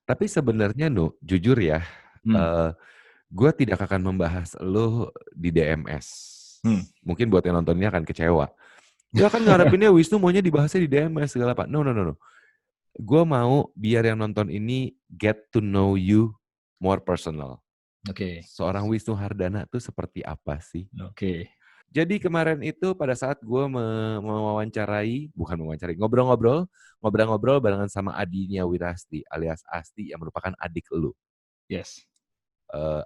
Tapi sebenarnya jujur ya, Hmm. gue tidak akan membahas lu di DMS. Mungkin buat yang nontonnya akan kecewa. Ya kan ngarepinnya Wisnu maunya dibahasnya di DMS segala apa. No. Gue mau biar yang nonton ini get to know you more personal. Oke. Seorang Wisnu Hardana tuh seperti apa sih? Oke. Jadi kemarin itu pada saat gue ngobrol-ngobrol barengan sama adinya Wirasti alias Asti yang merupakan adik lu. Yes.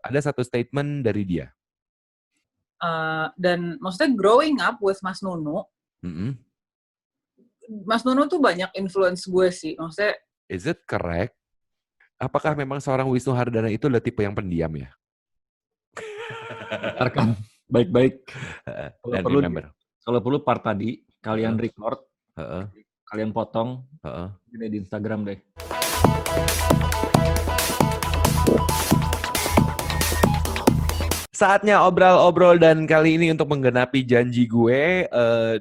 Ada satu statement dari dia. Dan maksudnya growing up with Mas Nunu, Mm-mm. Mas Nunu tuh banyak influence gue sih. Maksudnya, Is it correct? Apakah memang seorang Wisnu Hardana itu adalah tipe yang pendiam ya? Dengarkan baik-baik. Dan remember. Kalau perlu part tadi, kalian record, kalian potong, ini di Instagram deh. Saatnya obrol-obrol dan kali ini untuk menggenapi janji gue,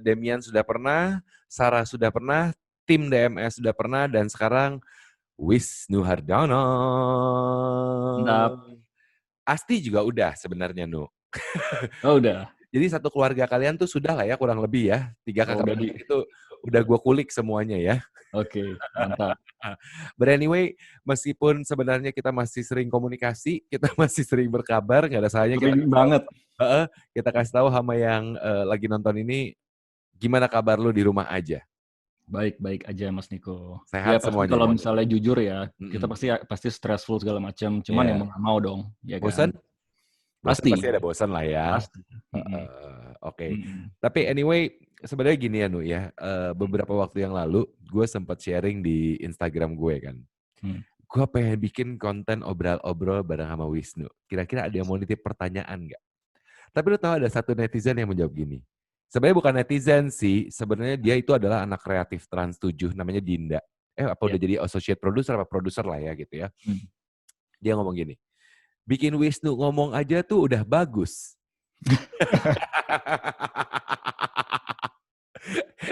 Demian sudah pernah, Sarah sudah pernah, tim DMS sudah pernah, dan sekarang Wisnu Hardana. Asti juga udah sebenarnya, Nu. Oh udah. Jadi satu keluarga kalian tuh sudah lah ya kurang lebih ya. 3 kakak beradik itu udah gue kulik semuanya ya. Oke, mantap. But anyway, meskipun sebenarnya kita masih sering komunikasi, kita masih sering berkabar, nggak ada salahnya kita kasih tahu sama yang lagi nonton ini, gimana kabar lu di rumah aja? Baik-baik aja Mas Niko. Sehat ya, semuanya. Kalau misalnya jujur ya, kita pasti stressful segala macam. Cuman yang mau dong, ya kan? Bosan? Pasti ada bosan lah ya. Pasti. Oke. Tapi anyway, sebenarnya gini ya, Nu ya. Beberapa waktu yang lalu, gue sempat sharing di Instagram gue kan. Gue pengen bikin konten obrol-obrol bareng sama Wisnu. Kira-kira ada yang mau nitip pertanyaan nggak? Tapi lu tahu ada satu netizen yang menjawab gini. Sebenarnya bukan netizen sih, sebenarnya dia itu adalah anak kreatif Trans 7, namanya Dinda. Udah jadi associate producer apa produser lah ya gitu ya. Dia ngomong gini, bikin Wisnu ngomong aja tuh udah bagus.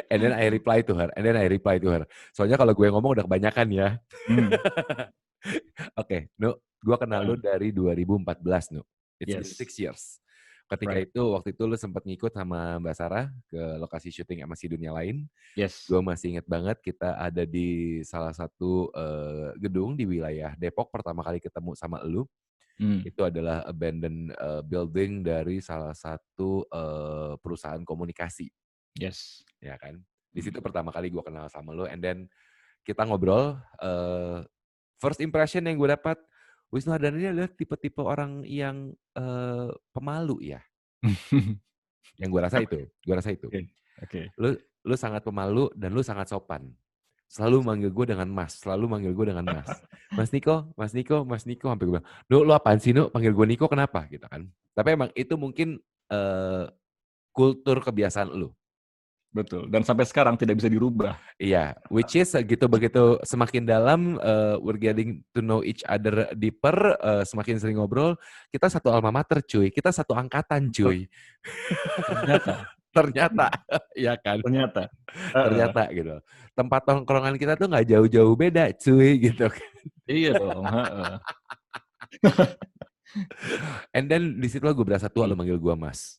And then I reply to her. Soalnya kalau gue ngomong udah kebanyakan ya. Oke, Nu, gue kenal lu dari 2014, Nu. It's been 6 years. Ketika waktu itu lu sempat ngikut sama Mbak Sarah ke lokasi syuting MSC Dunia Lain. Yes. Gue masih inget banget kita ada di salah satu gedung di wilayah Depok pertama kali ketemu sama lu. Itu adalah abandoned building dari salah satu perusahaan komunikasi. Yes. Ya kan? Di situ pertama kali gue kenal sama lu, and then kita ngobrol. First impression yang gue dapat, Wisnu Hardana ini adalah tipe-tipe orang yang pemalu ya. Yang gue rasa itu. Okay. Lu sangat pemalu dan lu sangat sopan. Selalu manggil gue dengan Mas. Mas Niko. Sampai gue bilang, lu apaan sih, Nu? Panggil gue Niko kenapa? Gitu kan. Tapi emang itu mungkin kultur kebiasaan lu. Betul. Dan sampai sekarang tidak bisa dirubah. Iya, which is begitu semakin dalam we're getting to know each other deeper, semakin sering ngobrol, kita satu alma mater cuy, kita satu angkatan cuy. Ternyata, ya kan? Ternyata gitu. Tempat tongkrongan kita tuh nggak jauh-jauh beda cuy gitu kan. Iya dong. And then di situ gue berasa tua lo manggil gue Mas.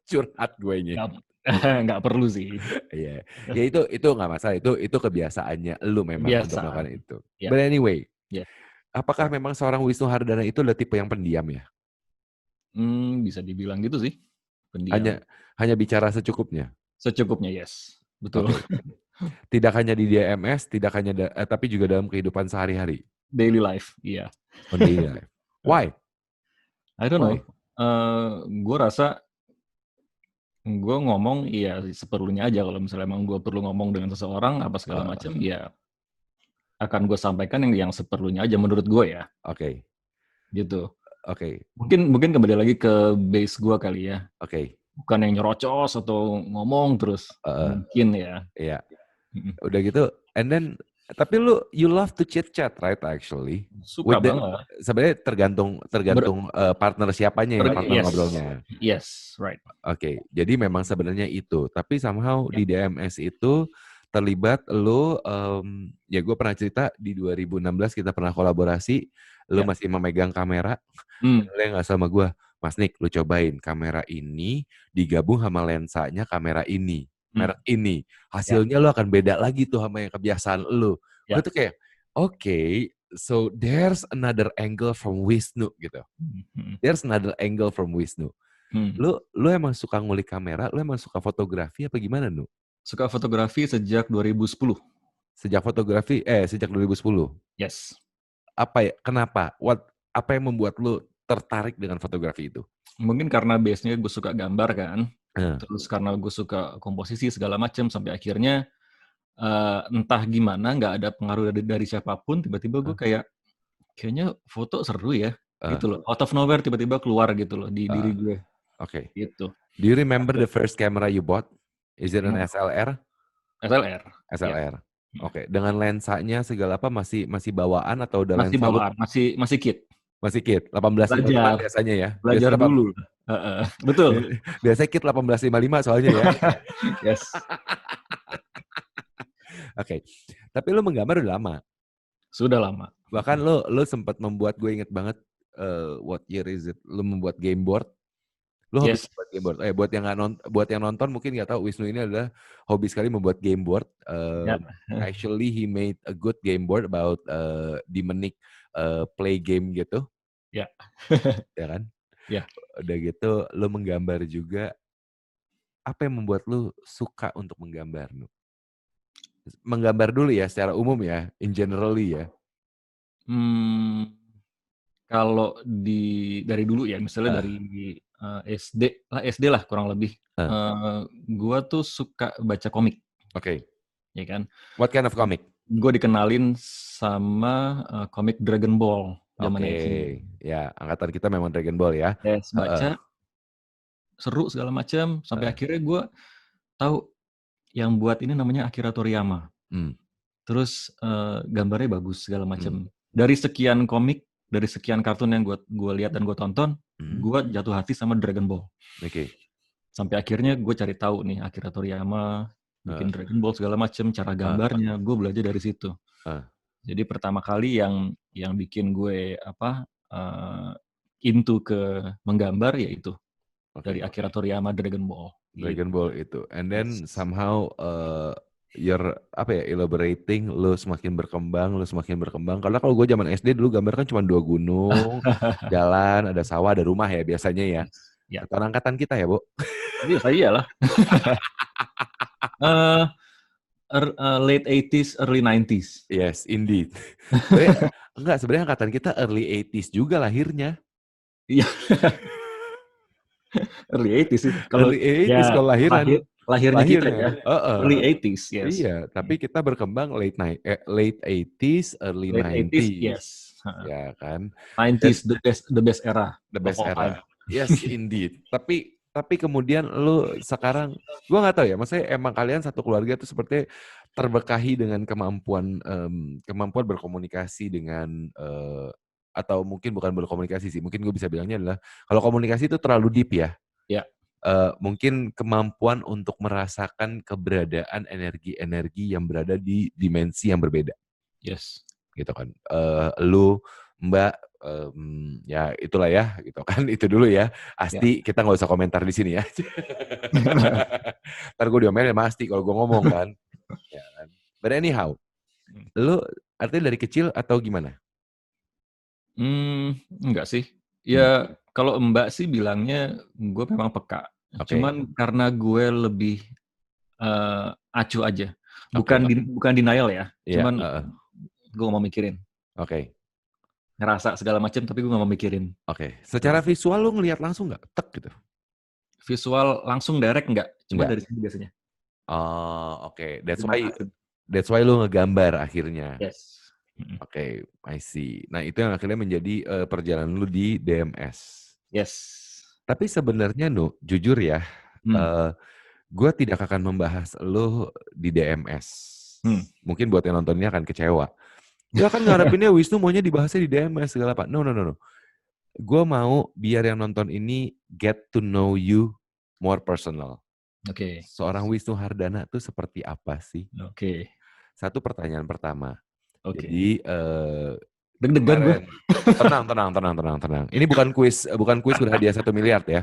Curhat gue nya. Nggak perlu sih. Iya, ya itu nggak masalah, itu kebiasaannya lu memang untuk melakukan itu. But anyway, apakah memang seorang Wisnu Hardana itu adalah tipe yang pendiam ya? Bisa dibilang gitu sih. Pendiam. Hanya bicara secukupnya. Secukupnya, yes, betul. Tidak hanya di DMS, tapi juga dalam kehidupan sehari-hari. Daily life, iya. Daily life. Why? I don't know. Gue rasa gue ngomong ya seperlunya aja. Kalau misalnya emang gue perlu ngomong dengan seseorang apa segala macam, ya akan gue sampaikan yang seperlunya aja menurut gue ya. Oke. Gitu. Oke. Mungkin kembali lagi ke base gue kali ya. Oke. Bukan yang nyerocos atau ngomong terus. Mungkin ya. Iya. Udah gitu, and then tapi you love to chit chat, right? Actually, suka banget. Sebenarnya tergantung partner siapanya yang partner ngobrolnya. Yes, right. Oke, jadi memang sebenarnya itu. Tapi somehow di DMS itu terlibat lu, ya gue pernah cerita di 2016 kita pernah kolaborasi, lu masih memegang kamera, dan lu yang nggak sama gue, Mas Nick, lu cobain kamera ini digabung sama lensanya kamera ini, merek ini, hasilnya lu akan beda lagi tuh sama yang kebiasaan lu. Gue tuh kayak, oke, so there's another angle from Wisnu gitu. There's another angle from Wisnu. Lu emang suka ngulik kamera, lu emang suka fotografi apa gimana, Nu? Suka fotografi sejak 2010. Sejak 2010? Yes. Apa ya, kenapa? Apa yang membuat lu tertarik dengan fotografi itu? Mungkin karena base-nya gue suka gambar kan, terus karena gue suka komposisi segala macam, sampai akhirnya entah gimana, nggak ada pengaruh dari siapapun, tiba-tiba gue kayaknya foto seru ya, gitu loh. Out of nowhere tiba-tiba keluar gitu loh di diri gue. Oke. Gitu. Do you remember the first camera you bought? Is it an SLR? SLR. SLR. Oke. Dengan lensanya segala apa masih bawaan atau udah masih lensa bawaan, masih kit. Masih kit, 1855 biasanya ya. Belajar dulu. Betul. Biasanya kit 1855 soalnya ya. Yes. Oke. Tapi lu menggambar udah lama. Sudah lama. Bahkan lu sempat membuat, gue inget banget, what year is it? Lu membuat game board. Lu hobi membuat game board. Buat yang nonton mungkin nggak tahu, Wisnu ini adalah hobi sekali membuat game board. Actually he made a good game board about demonic play game gitu. Ya. Ya kan? Ya. Udah gitu lu menggambar juga. Apa yang membuat lu suka untuk menggambar, Nu? Menggambar dulu ya secara umum ya, in generally ya. Kalau dari dulu ya, misalnya dari SD lah kurang lebih. Gua tuh suka baca komik. Oke. Ya kan? What kind of comic? Gue dikenalin sama komik Dragon Ball zaman SD. Ya, angkatan kita memang Dragon Ball ya. Yes, baca seru segala macam, sampai akhirnya gue tahu yang buat ini namanya Akira Toriyama. Terus gambarnya bagus segala macam. Dari sekian komik, dari sekian kartun yang gue lihat dan gue tonton, gue jatuh hati sama Dragon Ball. Oke. Sampai akhirnya gue cari tahu nih Akira Toriyama bikin Dragon Ball segala macam, cara gambarnya, gue belajar dari situ. Jadi pertama kali yang bikin gue into ke menggambar yaitu dari Akira Toriyama Dragon Ball. Dragon Ball itu. And then somehow you're elaborating, lu semakin berkembang. Karena kalau gue zaman SD dulu gambar kan cuma 2 gunung, jalan, ada sawah, ada rumah ya biasanya ya. Angkatan kita ya, Bu? Iya, iyalah. Late 80s, early 90s. Yes, indeed. Sebenarnya angkatan kita early 80s juga lahirnya. Iya. Early 80s sih. Early 80s kalau lahiran. Lahirnya kita ya. Early 80s, yes. Iya, tapi kita berkembang late 80s, early 90s. Yes. Ya kan? 90s, the best era. The best era. Yes, indeed. Tapi kemudian lu sekarang, gue nggak tahu ya, maksudnya emang kalian satu keluarga tuh seperti terbekahi dengan kemampuan berkomunikasi dengan atau mungkin bukan berkomunikasi sih, mungkin gue bisa bilangnya adalah kalau komunikasi itu terlalu deep ya. Ya. Mungkin kemampuan untuk merasakan keberadaan energi-energi yang berada di dimensi yang berbeda. Yes. Gitu kan. Lu, Mbak, ya itulah ya, gitu kan. Itu dulu ya. Asti, kita nggak usah komentar di sini ya. Ntar gue diomelin sama Asti kalau gue ngomong kan. Ya kan. But anyhow, lu artinya dari kecil atau gimana? Enggak sih. Ya kalau Mbak sih bilangnya gue memang peka. Cuman karena gue lebih acuh aja. Bukan denial ya. Cuman gue gak mau mikirin. Oke. Ngerasa segala macam tapi gue gak mau mikirin. Oke. Secara visual lu ngelihat langsung gak? Tek gitu? Visual langsung direct enggak. Cuma dari sini biasanya. Oh, oke. That's why lu ngegambar akhirnya. Yes. Oke, I see. Nah, itu yang akhirnya menjadi perjalanan lu di DMS. Yes. Tapi sebenarnya, Nu, jujur ya, gue tidak akan membahas lu di DMS. Mungkin buat yang nontonnya akan kecewa. Dia kan ngarepinnya Wisnu maunya dibahasnya di DMS segala apa. No. Gue mau biar yang nonton ini get to know you more personal. Oke. Seorang Wisnu Hardana tuh seperti apa sih? Oke. Satu pertanyaan pertama. Oke. Jadi deg-degan gue. Tenang. Ini bukan kuis berhadiah 1 miliar ya.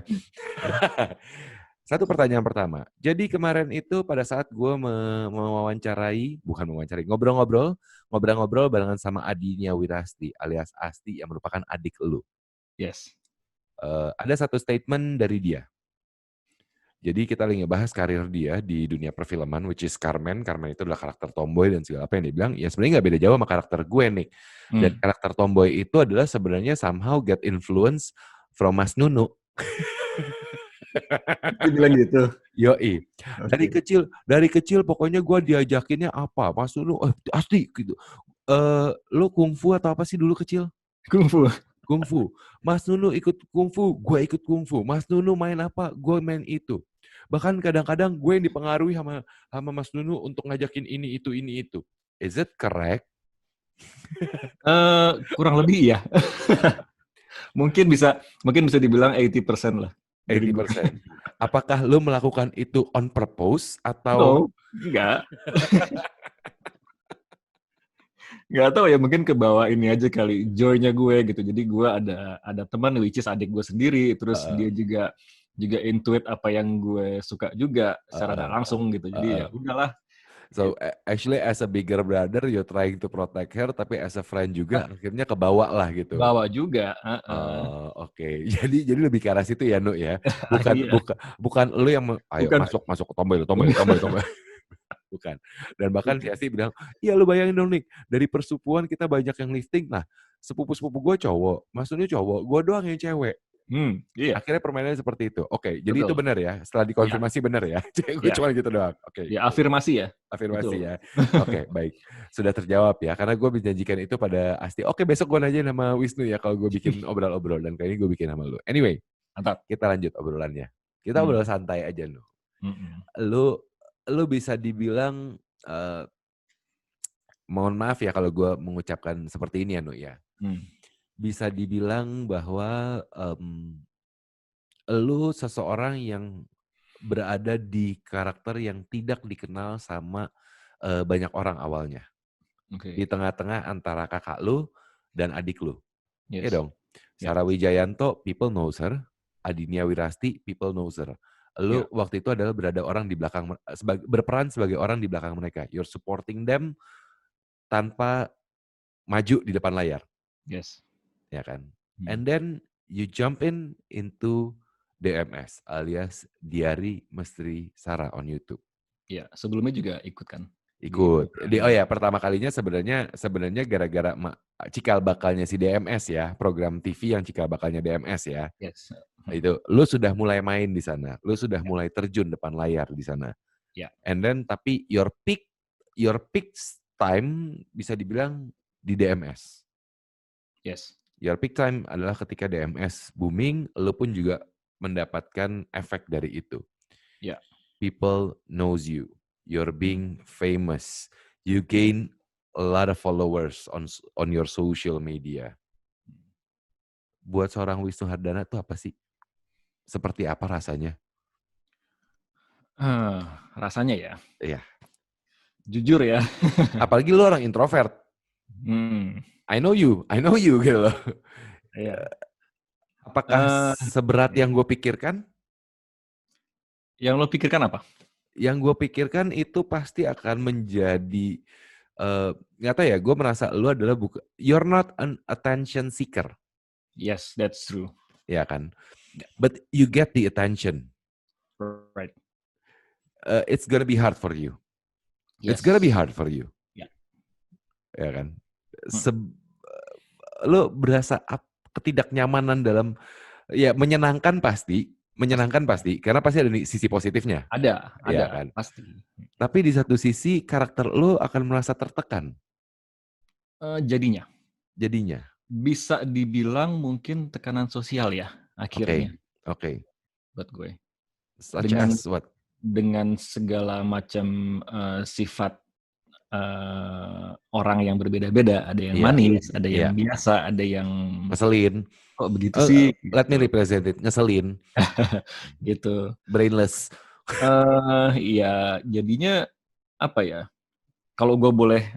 Satu pertanyaan pertama. Jadi kemarin itu pada saat gue ngobrol-ngobrol barengan sama Adinia Wirasti alias Asti yang merupakan adik lu. Yes. Ada satu statement dari dia. Jadi kita lagi ngebahas karir dia di dunia perfilman, which is Carmen. Carmen itu adalah karakter tomboy dan segala apa yang dia bilang. Ya sebenarnya nggak beda jauh sama karakter gue nih. Dan karakter tomboy itu adalah sebenarnya somehow get influence from Mas Nunu. Dia bilang gitu. Yoi. Dari kecil pokoknya gue diajakinnya apa? Mas Nunu, Asti gitu. Lu kungfu atau apa sih dulu kecil? Kungfu. Mas Nunu ikut kungfu, gue ikut kungfu. Mas Nunu main apa, gue main itu. Bahkan kadang-kadang gue yang dipengaruhi sama Mas Nunu untuk ngajakin ini itu. Is it correct? Kurang lebih ya. mungkin bisa dibilang 80% lah. 80%. Apakah lu melakukan itu on purpose atau? No, enggak. Nggak tahu ya, mungkin ke bawah ini aja kali, joy-nya gue gitu. Jadi gue ada teman which is adik gue sendiri, terus dia juga intuit apa yang gue suka juga secara tidak langsung gitu. Jadi ya udahlah. So actually as a bigger brother you're trying to protect her, tapi as a friend juga akhirnya kebawa lah gitu. Bawa juga. Oke. Jadi lebih ke arah situ ya, Nu ya. Bukan lu yang ayo masuk tomboy. Bukan. Dan bahkan si Asti bilang, iya lu bayangin dong nih, dari persepuan kita banyak yang lifting. Nah, sepupu-sepupu gue cowok, Mas Nunu cowok, gue doang yang cewek. Iya. Akhirnya permainannya seperti itu. Oke, jadi itu benar ya? Setelah dikonfirmasi benar ya? Gue cuma gitu doang. Oke. Ya, afirmasi ya. Afirmasi ya. Oke, baik. Sudah terjawab ya, karena gue menjanjikan itu pada Asti. Oke, besok gue nanya sama Wisnu ya, kalau gue bikin obrol-obrol. Dan kayaknya gue bikin sama lu. Anyway, mantap. Kita lanjut obrolannya. Kita obrol santai aja, Nu. Lu bisa dibilang, mohon maaf ya kalau gue mengucapkan seperti ini ya, Nu ya. Bisa dibilang bahwa lu seseorang yang berada di karakter yang tidak dikenal sama banyak orang awalnya. Di tengah-tengah antara kakak lu dan adik lu. Iya dong. Sarah Wijayanto, people knows her. Adinia Wirasti, people knows her. Lu waktu itu adalah berperan sebagai orang di belakang mereka. You're supporting them tanpa maju di depan layar. Yes. Ya kan? And then you jump into DMS alias Diari Misteri Sarah on YouTube. Iya, sebelumnya juga ikut kan? Ikut. Pertama kalinya sebenarnya gara-gara cikal bakalnya si DMS ya, program TV yang cikal bakalnya DMS ya. Yes. Itu lu sudah mulai main di sana, lu sudah mulai terjun depan layar di sana. And then tapi your peak time bisa dibilang di DMS. Yes. Your peak time adalah ketika DMS booming, lu pun juga mendapatkan efek dari itu. People knows you. You're being famous. You gain a lot of followers on your social media. Buat seorang Wisnu Hardana itu apa sih? Seperti apa rasanya? Rasanya ya? Iya. Jujur ya. Apalagi lu orang introvert. I know you gitu loh. Iya. Apakah seberat yang gue pikirkan? Yang lo pikirkan apa? Yang gue pikirkan itu pasti akan menjadi, nggak tahu ya, gue merasa lu adalah you're not an attention seeker. Yes, that's true. Ya kan? But you get the attention. Right. It's gonna be hard for you. Yes. It's gonna be hard for you. Ya kan? Lu berasa ketidaknyamanan dalam, ya menyenangkan pasti, karena pasti ada sisi positifnya. Ada kan? pasti. Tapi di satu sisi karakter lu akan merasa tertekan. Jadinya. bisa dibilang mungkin tekanan sosial ya akhirnya. Oke. Buat gue. Such as what? Dengan segala macam sifat orang yang berbeda-beda, ada yang manis, ada yang biasa, ada yang ngeselin. Kok begitu sih? Let me represent it, ngeselin. Gitu. Brainless. Iya, jadinya apa ya? Kalau gue boleh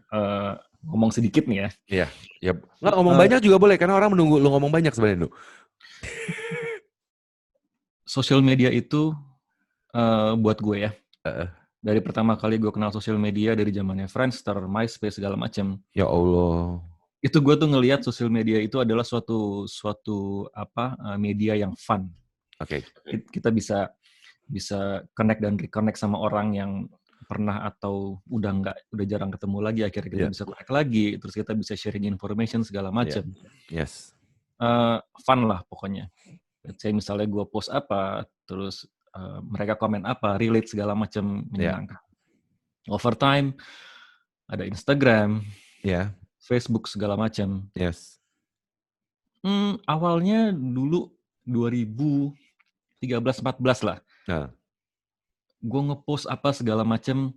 ngomong sedikit nih ya. Iya, ya. Nggak, ngomong banyak juga boleh, karena orang menunggu lu ngomong banyak sebenarnya, Nu. Sosial media itu buat gue ya. Dari pertama kali gue kenal sosial media dari zamannya Friendster, MySpace segala macam. Ya Allah. Itu gue tuh ngelihat sosial media itu adalah suatu media yang fun. Oke. Kita bisa connect dan reconnect sama orang yang pernah atau udah jarang ketemu lagi, akhirnya kita bisa connect lagi, terus kita bisa sharing information segala macam. Yes. Fun lah pokoknya. Saya misalnya gue post apa, terus mereka komen apa, relate segala macam, menyenangkan. Over time ada Instagram, Facebook segala macam. Yes. Awalnya dulu 2013-14 lah. Gue ngepost apa segala macam,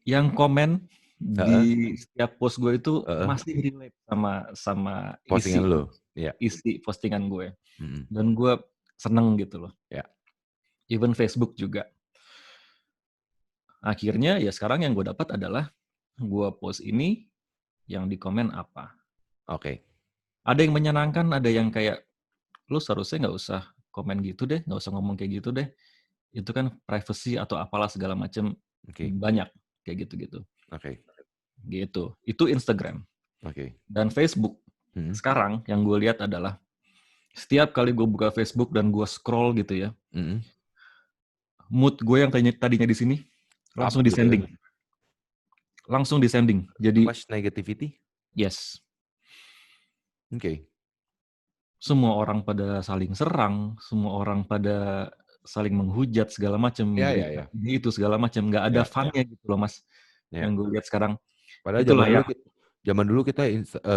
yang komen di setiap post gue itu masih relate sama postingan lo. Isi postingan gue. Dan gue seneng gitu loh. Even Facebook juga. Akhirnya ya sekarang yang gue dapat adalah gue post ini, yang di komen apa. Oke. Ada yang menyenangkan, ada yang kayak, lu seharusnya nggak usah komen gitu deh, nggak usah ngomong kayak gitu deh. Itu kan privacy atau apalah segala macam. Banyak kayak gitu-gitu. Gitu. Itu Instagram. Dan Facebook sekarang yang gue lihat adalah setiap kali gue buka Facebook dan gue scroll gitu ya, mood gue yang tadinya di sini langsung descending. Langsung descending. Jadi much negativity? Yes. Semua orang pada saling serang, semua orang pada saling menghujat segala macam, itu segala macam, nggak ada fun-nya gitu loh, Mas. Yang gue lihat sekarang. Padahal zaman dulu kita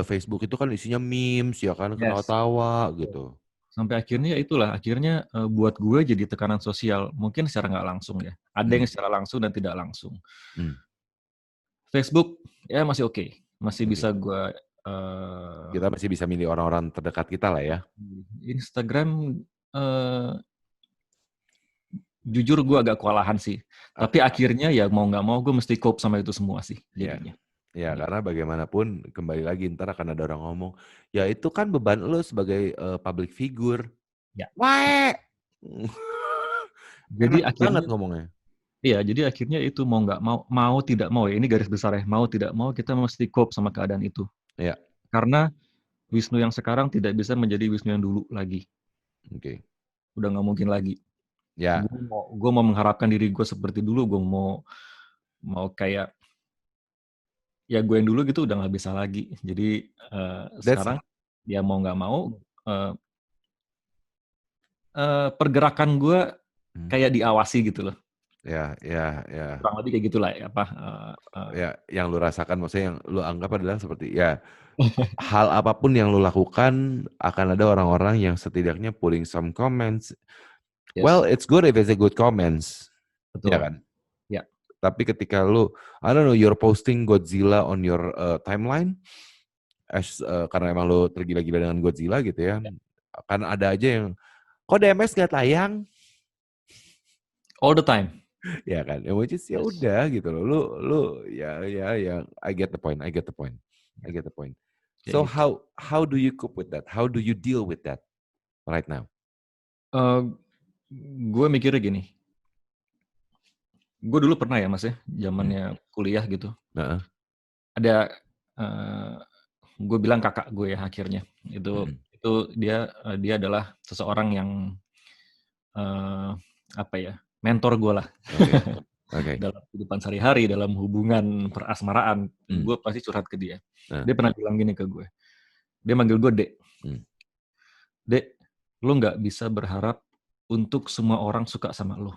Facebook itu kan isinya memes ya kan, ketawa-tawa gitu. Sampai akhirnya akhirnya buat gue jadi tekanan sosial, mungkin secara nggak langsung ya. Ada yang secara langsung dan tidak langsung. Facebook ya masih oke. Masih bisa gue kita masih bisa milih orang-orang terdekat kita lah ya. Instagram jujur gue agak kewalahan sih. Tapi akhirnya ya mau nggak mau gue mesti cope sama itu semua sih jadinya. Ya, karena bagaimanapun kembali lagi ntar akan ada orang ngomong, ya itu kan beban lo sebagai public figure. Wae. Jadi enak akhirnya banget ngomongnya. Iya, jadi akhirnya itu mau nggak mau tidak mau ya, ini garis besar ya, mau tidak mau kita mesti cope sama keadaan itu. Karena Wisnu yang sekarang tidak bisa menjadi Wisnu yang dulu lagi. Udah nggak mungkin lagi. Gue mau mengharapkan diri gue seperti dulu, gue mau kayak ya gue yang dulu gitu udah nggak bisa lagi. Jadi sekarang ya mau nggak mau pergerakan gue kayak diawasi gitu loh. Ya. Kurang lebih kayak gitulah ya yang lu rasakan, maksudnya yang lu anggap adalah seperti hal apapun yang lu lakukan akan ada orang-orang yang setidaknya putting some comments. Well, it's good if it's a good comments. Betul. Ya kan? Ya. Tapi ketika lu, I don't know, you're posting Godzilla on your timeline, karena emang lu tergila-gila dengan Godzilla gitu ya, kan ada aja yang, kok DMS gak tayang? All the time. Ya kan, which is ya udah gitu loh, lu ya, I get the point. So how do you cope with that? How do you deal with that right now? Gue mikirnya gini, gue dulu pernah ya Mas ya, zamannya kuliah gitu, ada gue bilang kakak gue ya akhirnya, itu dia adalah seseorang yang mentor gue lah. Dalam kehidupan sehari-hari, dalam hubungan perasmaraan, gue pasti curhat ke dia. Dia pernah bilang gini ke gue, dia manggil gue Dek. Dek, lo nggak bisa berharap untuk semua orang suka sama lo.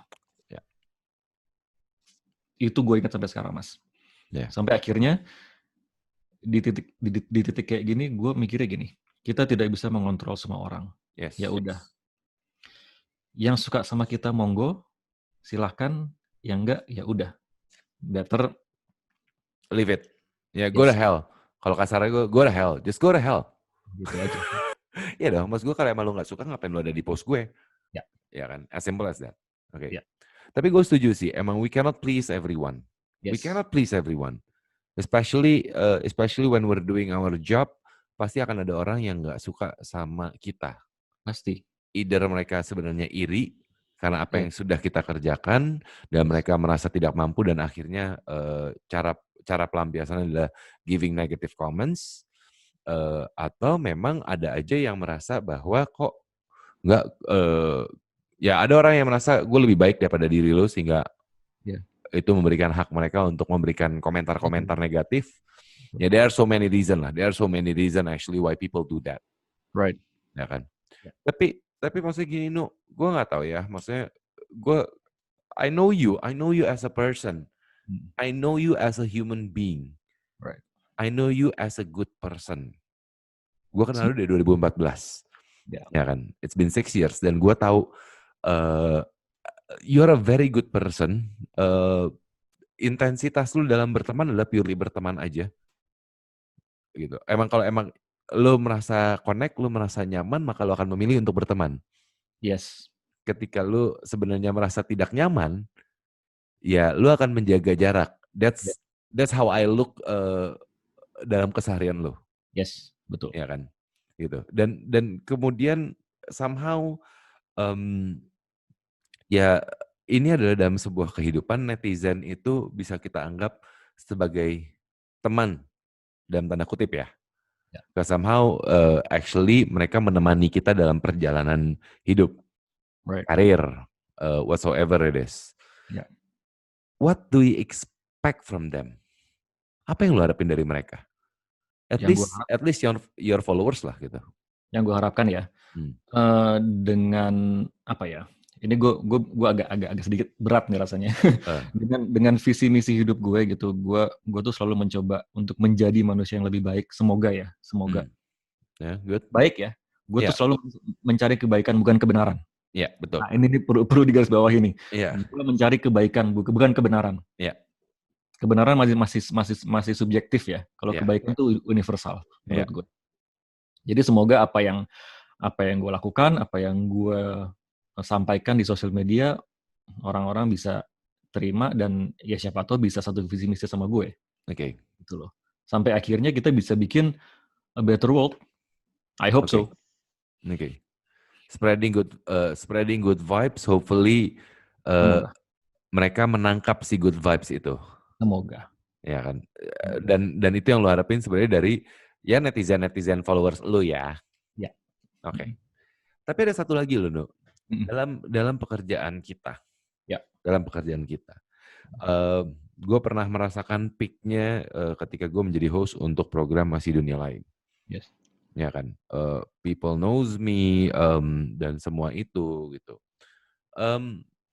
Itu gue ingat sampai sekarang, Mas. Sampai akhirnya di titik kayak gini, gue mikirnya gini, kita tidak bisa mengontrol semua orang. Ya udah. Yang suka sama kita monggo, silahkan. Yang enggak, ya udah. Better leave it. Go to hell. Kalau kasarnya go to hell. Just go to hell. Gitu aja. Ya dong, maksud gue kalau emang lu gak suka, ngapain lu ada di post gue? Ya kan? As simple as that. Oke. Ya. Tapi gue setuju sih, emang we cannot please everyone. We Yes. cannot please everyone. Especially when we're doing our job, pasti akan ada orang yang nggak suka sama kita. Pasti. Either mereka sebenarnya iri karena apa yang Yes. sudah kita kerjakan dan Yes. mereka merasa tidak mampu dan akhirnya cara pelampiasannya adalah giving negative comments, atau memang ada aja yang merasa bahwa kok nggak, ya ada orang yang merasa gue lebih baik daripada diri lo sehingga Yeah. itu memberikan hak mereka untuk memberikan komentar-komentar negatif. Ya, there are so many reason lah. There are so many reason actually why people do that. Right. Ya kan. Yeah. Tapi maksudnya gini, gue nggak tahu ya. Maksudnya I know you as a person. I know you as a human being. Right. I know you as a good person. Gue kenal lu dari 2014. Yeah. Ya kan. It's been 6 years dan gue tahu you're a very good person. Intensitas lu dalam berteman adalah purely berteman aja. Gitu. Kalau emang lu merasa connect, lu merasa nyaman, maka lu akan memilih untuk berteman. Yes. Ketika lu sebenarnya merasa tidak nyaman, ya lu akan menjaga jarak. That's how I look dalam keseharian lu. Yes, betul. Ya kan? Gitu. Dan kemudian somehow ya ini adalah dalam sebuah kehidupan, netizen itu bisa kita anggap sebagai teman dalam tanda kutip ya. Because somehow actually mereka menemani kita dalam perjalanan hidup, right. karir, whatsoever it is. Yeah. What do you expect from them? Apa yang lo harapin dari mereka? At least your followers lah gitu. Yang gue harapkan ya, dengan apa ya? Ini gue agak sedikit berat nih rasanya. dengan visi misi hidup gue gitu, gue tuh selalu mencoba untuk menjadi manusia yang lebih baik. Semoga. Yeah, good. Baik ya. Gue tuh selalu mencari kebaikan bukan kebenaran. Iya, betul. Nah, ini perlu digarisbawahi nih. Iya. Gue mencari kebaikan bukan kebenaran. Iya. Kebenaran masih subjektif ya. Kalau kebaikan itu universal menurut gue. Jadi semoga apa yang gue lakukan, apa yang gue sampaikan di sosial media, orang-orang bisa terima dan ya siapa tahu bisa satu visi misi sama gue. Oke. Gitu loh. Sampai akhirnya kita bisa bikin a better world. I hope so. Oke. Spreading good vibes, hopefully mereka menangkap si good vibes itu. Semoga. Ya kan. Dan itu yang lo harapin sebenarnya dari ya netizen followers lo ya. Ya. Oke. Tapi ada satu lagi lo, No. Dalam pekerjaan kita. Ya. Dalam pekerjaan kita. Gue pernah merasakan peak-nya ketika gue menjadi host untuk program Masih Dunia Lain. Yes. Ya kan. People knows me dan semua itu gitu.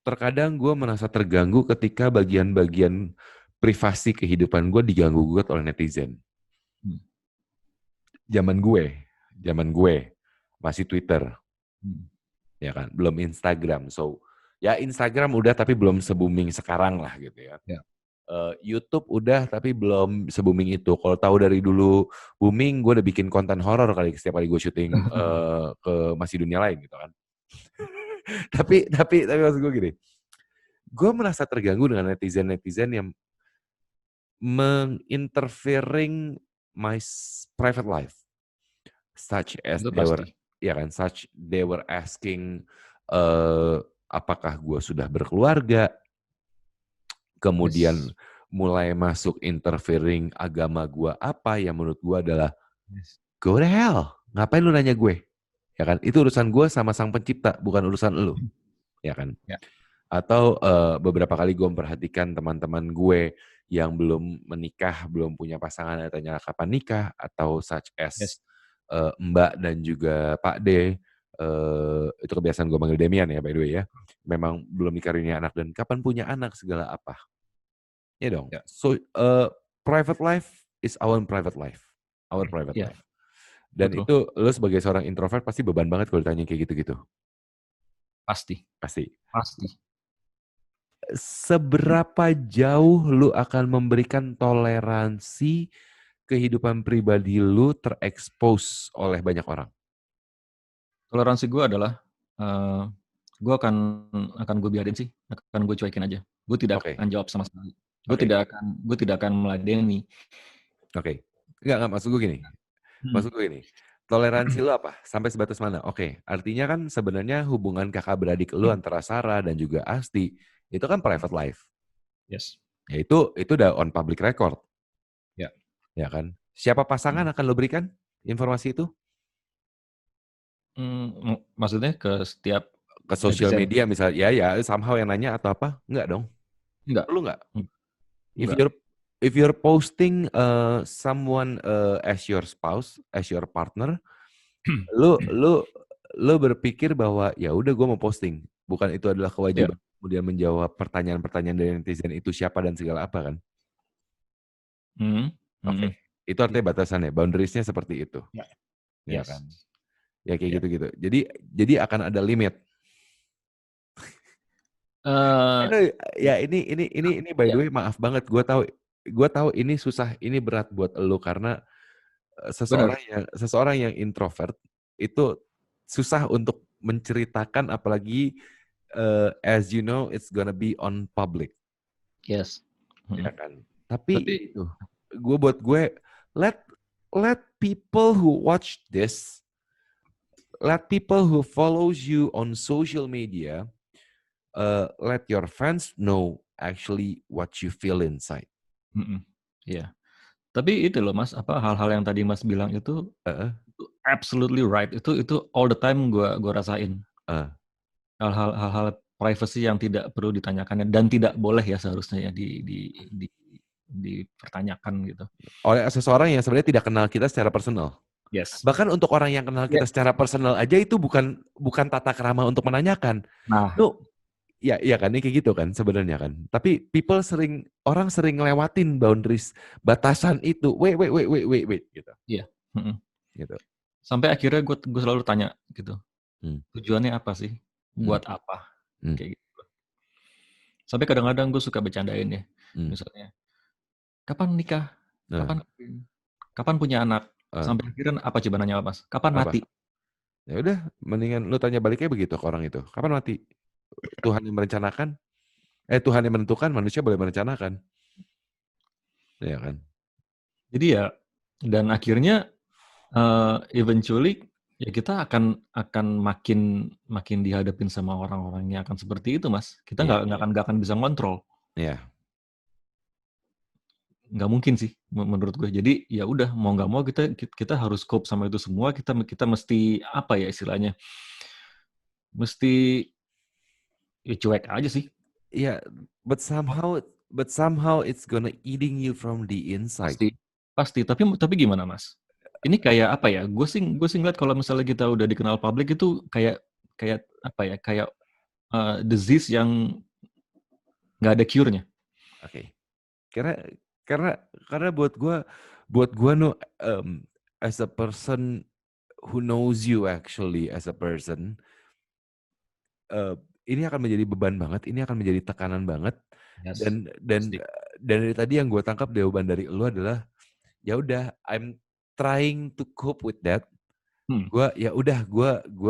Terkadang gue merasa terganggu ketika bagian-bagian privasi kehidupan gue diganggu-gugat oleh netizen. Zaman gue masih Twitter. Ya kan, belum Instagram. So, ya Instagram udah tapi belum se-booming sekarang lah gitu ya. YouTube udah tapi belum se-booming itu. Kalau tahu dari dulu booming, gue udah bikin konten horor kali setiap kali gue syuting ke Masih Dunia Lain gitu kan. tapi maksud gue gini, gue merasa terganggu dengan netizen yang menginterfering my private life, such as they were asking apakah gue sudah berkeluarga, kemudian mulai masuk interfering agama gue apa yang menurut gue adalah go to hell, ngapain lu nanya gue, ya kan? Itu urusan gue sama Sang Pencipta, bukan urusan lu, ya kan? Atau beberapa kali gue memperhatikan teman-teman gue yang belum menikah, belum punya pasangan, tanya kapan nikah, atau such as Mbak dan juga Pak D, itu kebiasaan gue manggil Demian ya by the way ya, memang belum dikaruniai anak dan kapan punya anak segala apa, ya dong. So private life is our private life, life. Dan betul. Itu lo sebagai seorang introvert pasti beban banget kalau ditanya kayak gitu-gitu. Pasti. Seberapa jauh lu akan memberikan toleransi kehidupan pribadi lu terekspos oleh banyak orang? Toleransi gue adalah gue akan gue biarin sih, akan gue cuekin aja. Gue tidak Oke. akan jawab sama sekali. Gue Oke. tidak akan meladeni. Oke. Enggak, maksud gue gini. Toleransi lu apa? Sampai sebatas mana? Oke, artinya kan sebenarnya hubungan kakak beradik lu antara Sarah dan juga Asti itu kan private life. Yes. Ya itu udah on public record. Ya. Ya kan? Siapa pasangan akan lu berikan informasi itu? Maksudnya ke setiap Ke sosial netizen? media misalnya, ya somehow yang nanya atau apa? Enggak dong. Enggak. Lu enggak? Enggak. If you're posting someone as your spouse, as your partner, lu berpikir bahwa ya udah gue mau posting, bukan itu adalah kewajiban kemudian menjawab pertanyaan-pertanyaan dari netizen itu siapa dan segala apa kan? Oke. Itu artinya batasannya, boundariesnya seperti itu. Ya kan? Ya kayak gitu-gitu. Jadi akan ada limit. Ya ini by the way maaf banget, gue tahu ini susah, ini berat buat lo karena seseorang yang introvert itu susah untuk menceritakan, apalagi as you know it's gonna be on public. Yes. Ya kan. Tapi itu buat gue let people who watch this, let people who follows you on social media, let your fans know actually what you feel inside. Iya. Tapi itu loh Mas, hal-hal yang tadi Mas bilang itu absolutely right. Itu all the time gue rasain. Hal-hal privacy yang tidak perlu ditanyakan dan tidak boleh ya seharusnya ya dipertanyakan gitu. Oleh seseorang yang sebenarnya tidak kenal kita secara personal. Yes. Bahkan untuk orang yang kenal kita secara personal aja itu bukan tata krama untuk menanyakan. Nah, ya kan, ini kayak gitu kan sebenarnya kan. Tapi orang sering ngelewatin boundaries, batasan itu. Wait gitu. Iya. Gitu. Sampai akhirnya gue selalu tanya gitu. Tujuannya apa sih? Buat apa? Kayak gitu. Sampai kadang-kadang gue suka bercandain ya. Misalnya, kapan nikah? Kapan punya anak? Sampai akhirnya apa coba nanya Mas? Kapan mati? Ya udah, mendingan lu tanya baliknya begitu ke orang itu. Kapan mati? Tuhan yang merencanakan? Tuhan yang menentukan, manusia boleh merencanakan. Ya kan? Jadi ya, dan akhirnya eventually ya kita akan makin dihadapin sama orang-orang yang akan seperti itu Mas. Kita nggak akan bisa ngontrol. Iya. Nggak mungkin sih menurut gue. Jadi ya udah mau nggak mau kita harus cope sama itu semua. Kita mesti apa ya istilahnya? Mesti ya cuek aja sih. Iya, but somehow it's gonna eating you from the inside. Pasti. Tapi gimana Mas? Ini kayak apa ya? Gue sih ngeliat kalau misalnya kita udah dikenal publik itu kayak apa ya? Kayak disease yang nggak ada cure-nya. Oke. Karena buat gue as a person who knows you actually as a person, ini akan menjadi beban banget, ini akan menjadi tekanan banget. Dan dari tadi yang gue tangkap jawaban dari lu adalah ya udah, I'm trying to cope with that. Gue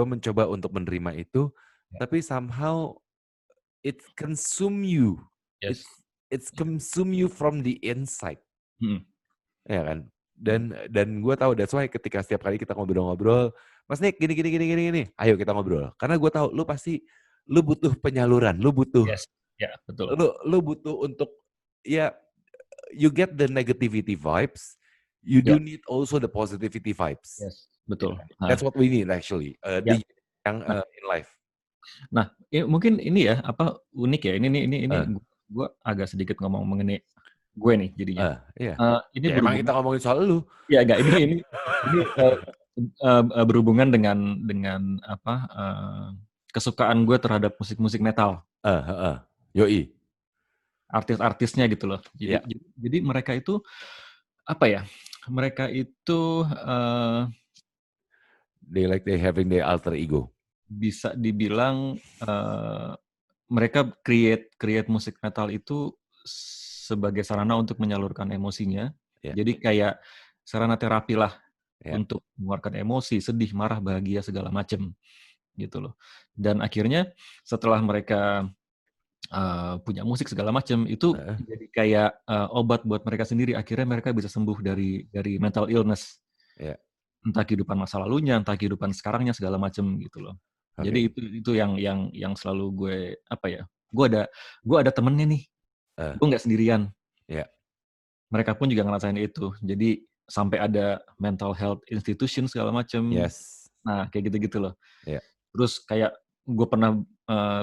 mencoba untuk menerima itu, tapi somehow it consume you. It's consume you from the inside. Ya kan? Dan gue tahu that's why ketika setiap kali kita ngobrol-ngobrol, Mas Nick gini, ayo kita ngobrol. Karena gue tahu lu butuh penyaluran, lu butuh betul. Lu butuh untuk you get the negativity vibes, you do need also the positivity vibes. Yes, betul. That's what we need actually in life. Nah, mungkin ini ya unik ya. Ini gue agak sedikit ngomong mengenai gue nih jadinya. Ini emang kita ngomongin soal lu. Iya, enggak ini berhubungan dengan kesukaan gue terhadap musik-musik metal. Yoi. Artis-artisnya gitu loh. Jadi mereka itu apa ya? Mereka itu they having their alter ego. Bisa dibilang mereka create musik metal itu sebagai sarana untuk menyalurkan emosinya. Jadi kayak sarana terapi lah untuk mengeluarkan emosi, sedih, marah, bahagia segala macam. gitu loh. Dan akhirnya setelah mereka punya musik segala macam, itu jadi kayak obat buat mereka sendiri. Akhirnya mereka bisa sembuh dari mental illness. Yeah. Entah kehidupan masa lalunya, entah kehidupan sekarangnya segala macam gitu loh. Jadi itu yang selalu gue gue ada temennya nih. Gue nggak sendirian. Yeah. Mereka pun juga ngerasain itu. Jadi sampai ada mental health institution segala macam. Yes. Nah, kayak gitu-gitu loh. Yeah. Terus kayak gue pernah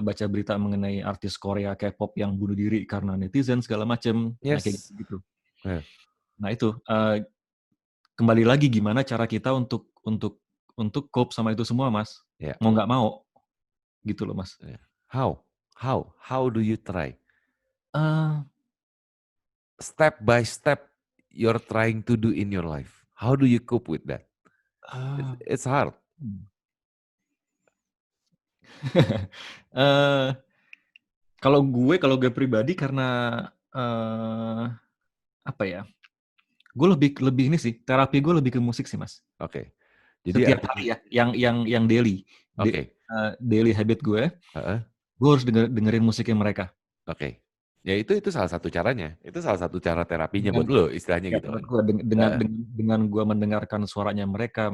baca berita mengenai artis Korea K-pop yang bunuh diri karena netizen segala macam. Yes. Nah, kayak gitu. Yeah. Nah, itu kembali lagi gimana cara kita untuk cope sama itu semua, Mas. Yeah. Mau nggak mau. Gitu loh, Mas. Yeah. How do you try? Step by step you're trying to do in your life. How do you cope with that? It's hard. Kalau gue pribadi karena apa ya? Gue lebih ini sih, terapi gue lebih ke musik sih, Mas. Oke. Jadi setiap hari ya, yang daily. Daily habit gue. Gue harus dengerin musiknya mereka. Oke. Ya itu salah satu caranya. Itu salah satu cara terapinya buat lo istilahnya gitu kan. Dengan gue mendengarkan suaranya mereka,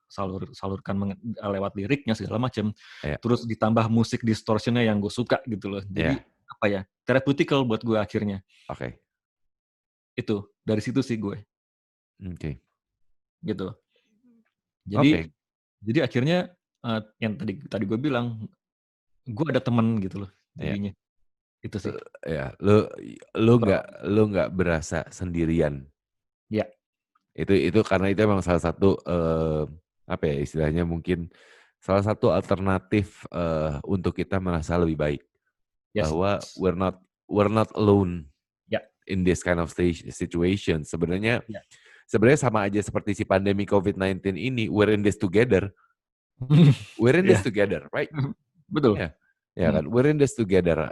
salurkan lewat liriknya segala macam. Terus ditambah musik distortionnya yang gue suka gitu loh. Jadi therapeutikal buat gue akhirnya. Oke. Itu dari situ sih gue. Oke. Gitu. Jadi akhirnya yang tadi gue bilang, gue ada teman gitu loh. Jadinya itu sih. Ya, lu nggak berasa sendirian. Ya. Itu karena itu memang salah satu apa ya istilahnya mungkin salah satu alternatif untuk kita merasa lebih baik. Bahwa we're not alone in this kind of situation. Sebenarnya sama aja seperti si pandemi COVID-19 ini, we're in this together. We're in this together, right? Betul. Ya kan, we're in this together.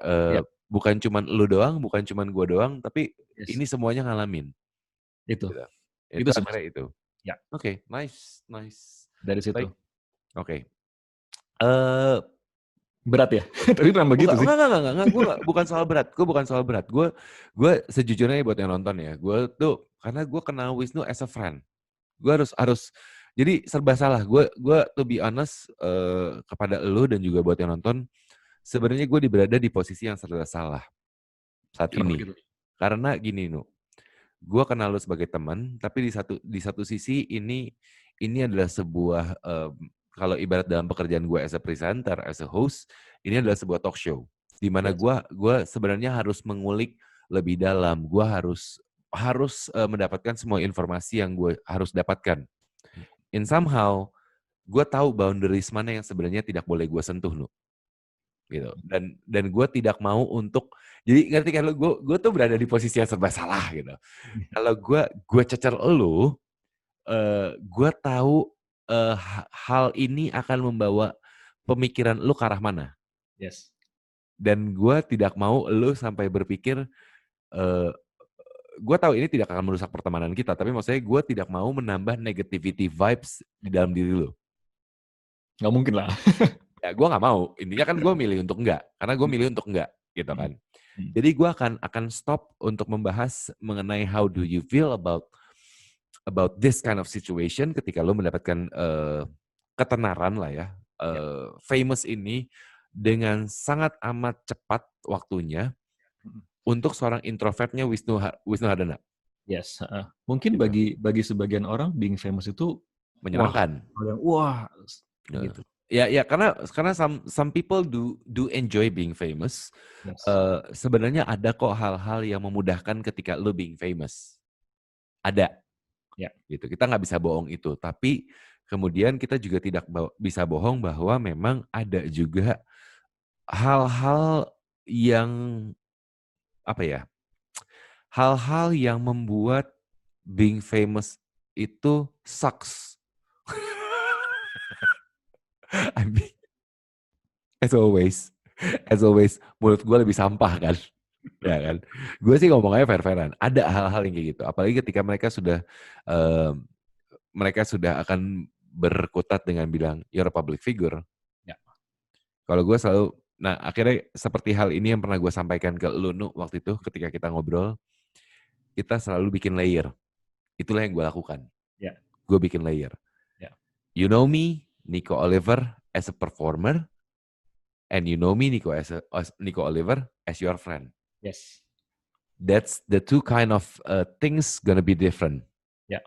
Bukan cuman lu doang, bukan cuman gua doang, tapi ini semuanya ngalamin. Itu. Gitu. Itu sebenarnya itu. Ya. Oke, nice. Dari situ. Oke. Berat ya? Tapi memang begitu sih. Enggak. Gue bukan soal berat. Gue sejujurnya buat yang nonton ya. Gue tuh karena gue kenal Wisnu as a friend. Gue harus jadi serba salah. Gue to be honest kepada elu dan juga buat yang nonton, sebenarnya gue berada di posisi yang serba salah saat ini. Gitu? Karena gini Nu, gue kenal lu sebagai teman, tapi di satu sisi ini adalah sebuah kalau ibarat dalam pekerjaan gue as a presenter, as a host, ini adalah sebuah talk show. Di mana gue sebenarnya harus mengulik lebih dalam. Gue harus mendapatkan semua informasi yang gue harus dapatkan. In somehow, gue tahu boundaries mana yang sebenarnya tidak boleh gue sentuh, Nu. Gitu. Dan gue tidak mau untuk, jadi ngerti kan lu, gue tuh berada di posisi yang serba salah gitu. Kalau gue cecer lu, gue tahu hal ini akan membawa pemikiran lu ke arah mana. Yes. Dan gue tidak mau lu sampai berpikir, gue tahu ini tidak akan merusak pertemanan kita, tapi maksudnya gue tidak mau menambah negativity vibes di dalam diri lu. Nggak mungkin lah. Ya gue nggak mau. Intinya kan gue milih untuk enggak, karena gue milih untuk enggak, gitu kan. Jadi gue akan stop untuk membahas mengenai how do you feel about this kind of situation ketika lo mendapatkan ketenaran lah ya, famous ini dengan sangat amat cepat waktunya untuk seorang introvertnya Wisnu Hardana. Yes. Mungkin gitu. bagi sebagian orang being famous itu menyenangkan. Wah. Gitu. Ya karena some people do enjoy being famous. Yes. Sebenarnya ada kok hal-hal yang memudahkan ketika lo being famous. Ada. Ya. Gitu. Kita nggak bisa bohong itu. Tapi kemudian kita juga tidak bisa bohong bahwa memang ada juga hal-hal yang apa ya? Hal-hal yang membuat being famous itu sucks. I mean, as always, mulut gue lebih sampah kan, ya kan. Gue sih ngomongnya fair-fairan. Ada hal-hal yang kayak gitu. Apalagi ketika mereka sudah akan berkutat dengan bilang, you're a public figure. Ya. Kalau gue selalu, nah akhirnya seperti hal ini yang pernah gue sampaikan ke lu Nu waktu itu ketika kita ngobrol, kita selalu bikin layer. Itulah yang gue lakukan. Ya. Gue bikin layer. Ya. You know me, Nico Oliver, as a performer, and you know me, Nico Oliver, as your friend. Yes. That's the two kind of things gonna be different. Ya.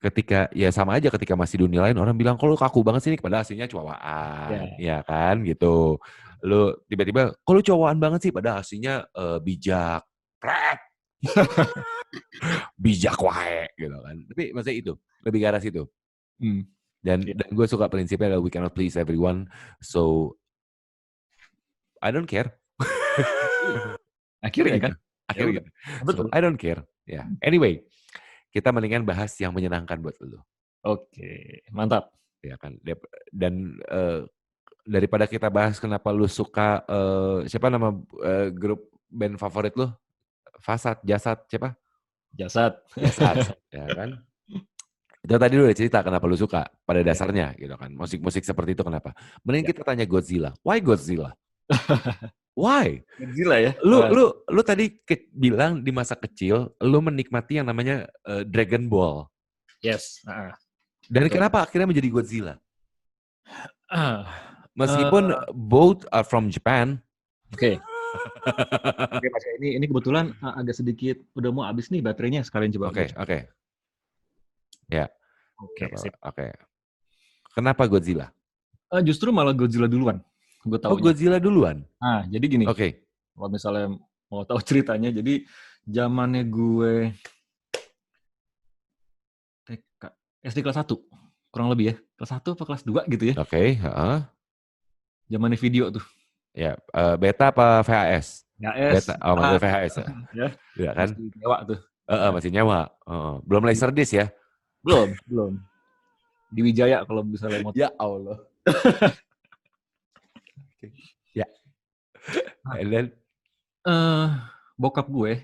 Ketika, ya sama aja ketika masih dunia lain, orang bilang, kok lu kaku banget sih, padahal aslinya cowaan. Ya kan, gitu. Lu tiba-tiba, kok lu cowaan banget sih, padahal aslinya bijak. Bijak wae, gitu kan. Tapi maksudnya itu, lebih ke arah situ. Dan gue suka prinsipnya adalah we cannot please everyone, so I don't care. Akhirnya kan? Akhirnya. So, I don't care. Ya. Anyway, kita mendingan bahas yang menyenangkan buat lu. Oke, mantap. Ya kan. Dan daripada kita bahas kenapa lu suka siapa nama grup band favorit lu? Jasad, siapa? Jasad. Ya kan? Itu tadi lu udah cerita kenapa lu suka pada dasarnya gitu kan. Musik-musik seperti itu kenapa? Mending kita tanya Godzilla. Why Godzilla? Why? Godzilla ya. Lu tadi bilang di masa kecil lu menikmati yang namanya Dragon Ball. Yes. Dan kenapa akhirnya menjadi Godzilla? Meskipun both are from Japan. Oke. Ini kebetulan agak sedikit udah mau habis nih baterainya, sekalian coba. Oke. Ya. Oke. Kenapa Godzilla? Justru malah Godzilla duluan. Gue tahu. Godzilla duluan. Jadi gini. Oke. Kalau misalnya mau tahu ceritanya, jadi zamannya gue SD kelas 1, kurang lebih ya. Kelas 1 atau kelas 2 gitu ya. Oke, zamannya video tuh. Ya, beta apa VHS? VHS. Beta, maksudnya VHS ya. Ya kan? Masih nyewa tuh. Masih nyewa. Belum Laserdisc ya? Belum. Di Wijaya kalau misalnya mau. Ya Allah. Ya. And then bokap gue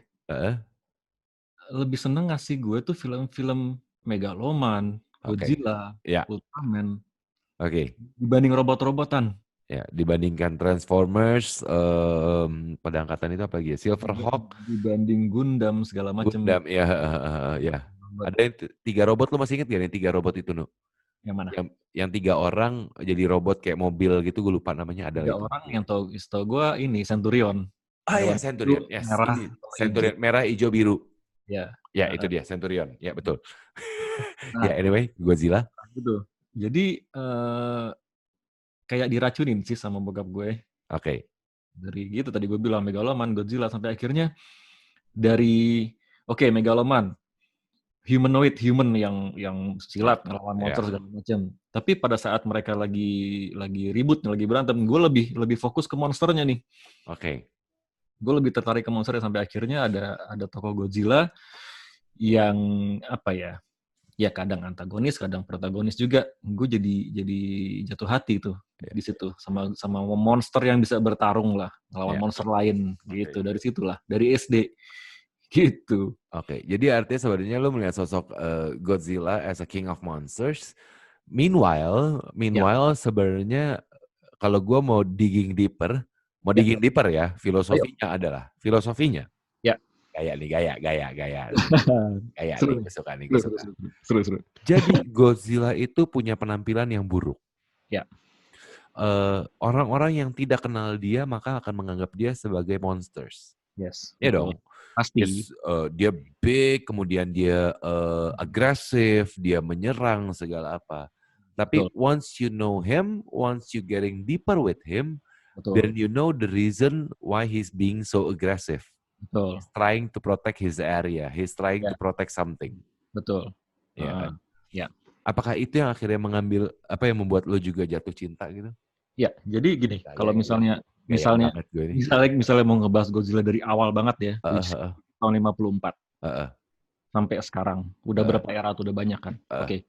lebih seneng ngasih gue tuh film-film Megaloman, Godzilla, Ultraman. Oke. Dibanding robot-robotan. Ya, dibandingkan Transformers, pada angkatan itu apa lagi ya? Silverhawk. Dibanding Gundam segala macam. Gundam, ya. Ada yang 3 robot, lu masih inget gak nih 3 robot itu, Nu? Yang mana? Yang 3 orang jadi robot kayak mobil gitu, gue lupa namanya. Ada 3 orang yang tau gue ini Centurion. Ya Centurion, yes. Merah, Centurion, merah, hijau, biru. Ya. Ya, itu dia, Centurion. Ya, betul. Ya, anyway, Godzilla. Gitu. Jadi, kayak diracunin sih sama bokap gue. Oke. Dari gitu, tadi gue bilang Megaloman, Godzilla, sampai akhirnya dari, Megaloman, human yang silat ngelawan monster segala macam. Tapi pada saat mereka lagi ribut, lagi berantem, gue lebih fokus ke monsternya nih. Oke. Gue lebih tertarik ke monsternya sampai akhirnya ada tokoh Godzilla yang apa ya? Ya kadang antagonis, kadang protagonis juga. Gue jadi jatuh hati tuh di situ sama monster yang bisa bertarung lah, ngelawan monster lain gitu. Dari situlah, dari SD. Gitu. Oke, jadi artinya sebenarnya lo melihat sosok Godzilla as a king of monsters. Meanwhile sebenarnya kalau gue mau digging deeper ya, filosofinya. Ya. Gaya seru. Nih, suka nih, gue suka. Seru. Jadi Godzilla itu punya penampilan yang buruk. Ya. Orang-orang yang tidak kenal dia maka akan menganggap dia sebagai monsters. Yes. Ya dong. Pasti. Dia big, kemudian dia agresif, dia menyerang segala apa. Tapi once you know him, once you getting deeper with him, then you know the reason why he's being so aggressive. Betul. He's trying to protect his area. He's trying to protect something. Betul. Ya kan? Ya. Apakah itu yang akhirnya membuat lo juga jatuh cinta gitu? Ya, jadi gini, kalau misalnya mau ngebahas Godzilla dari awal banget ya, tahun 54 sampai sekarang, udah berapa era tuh, udah banyak kan. Oke.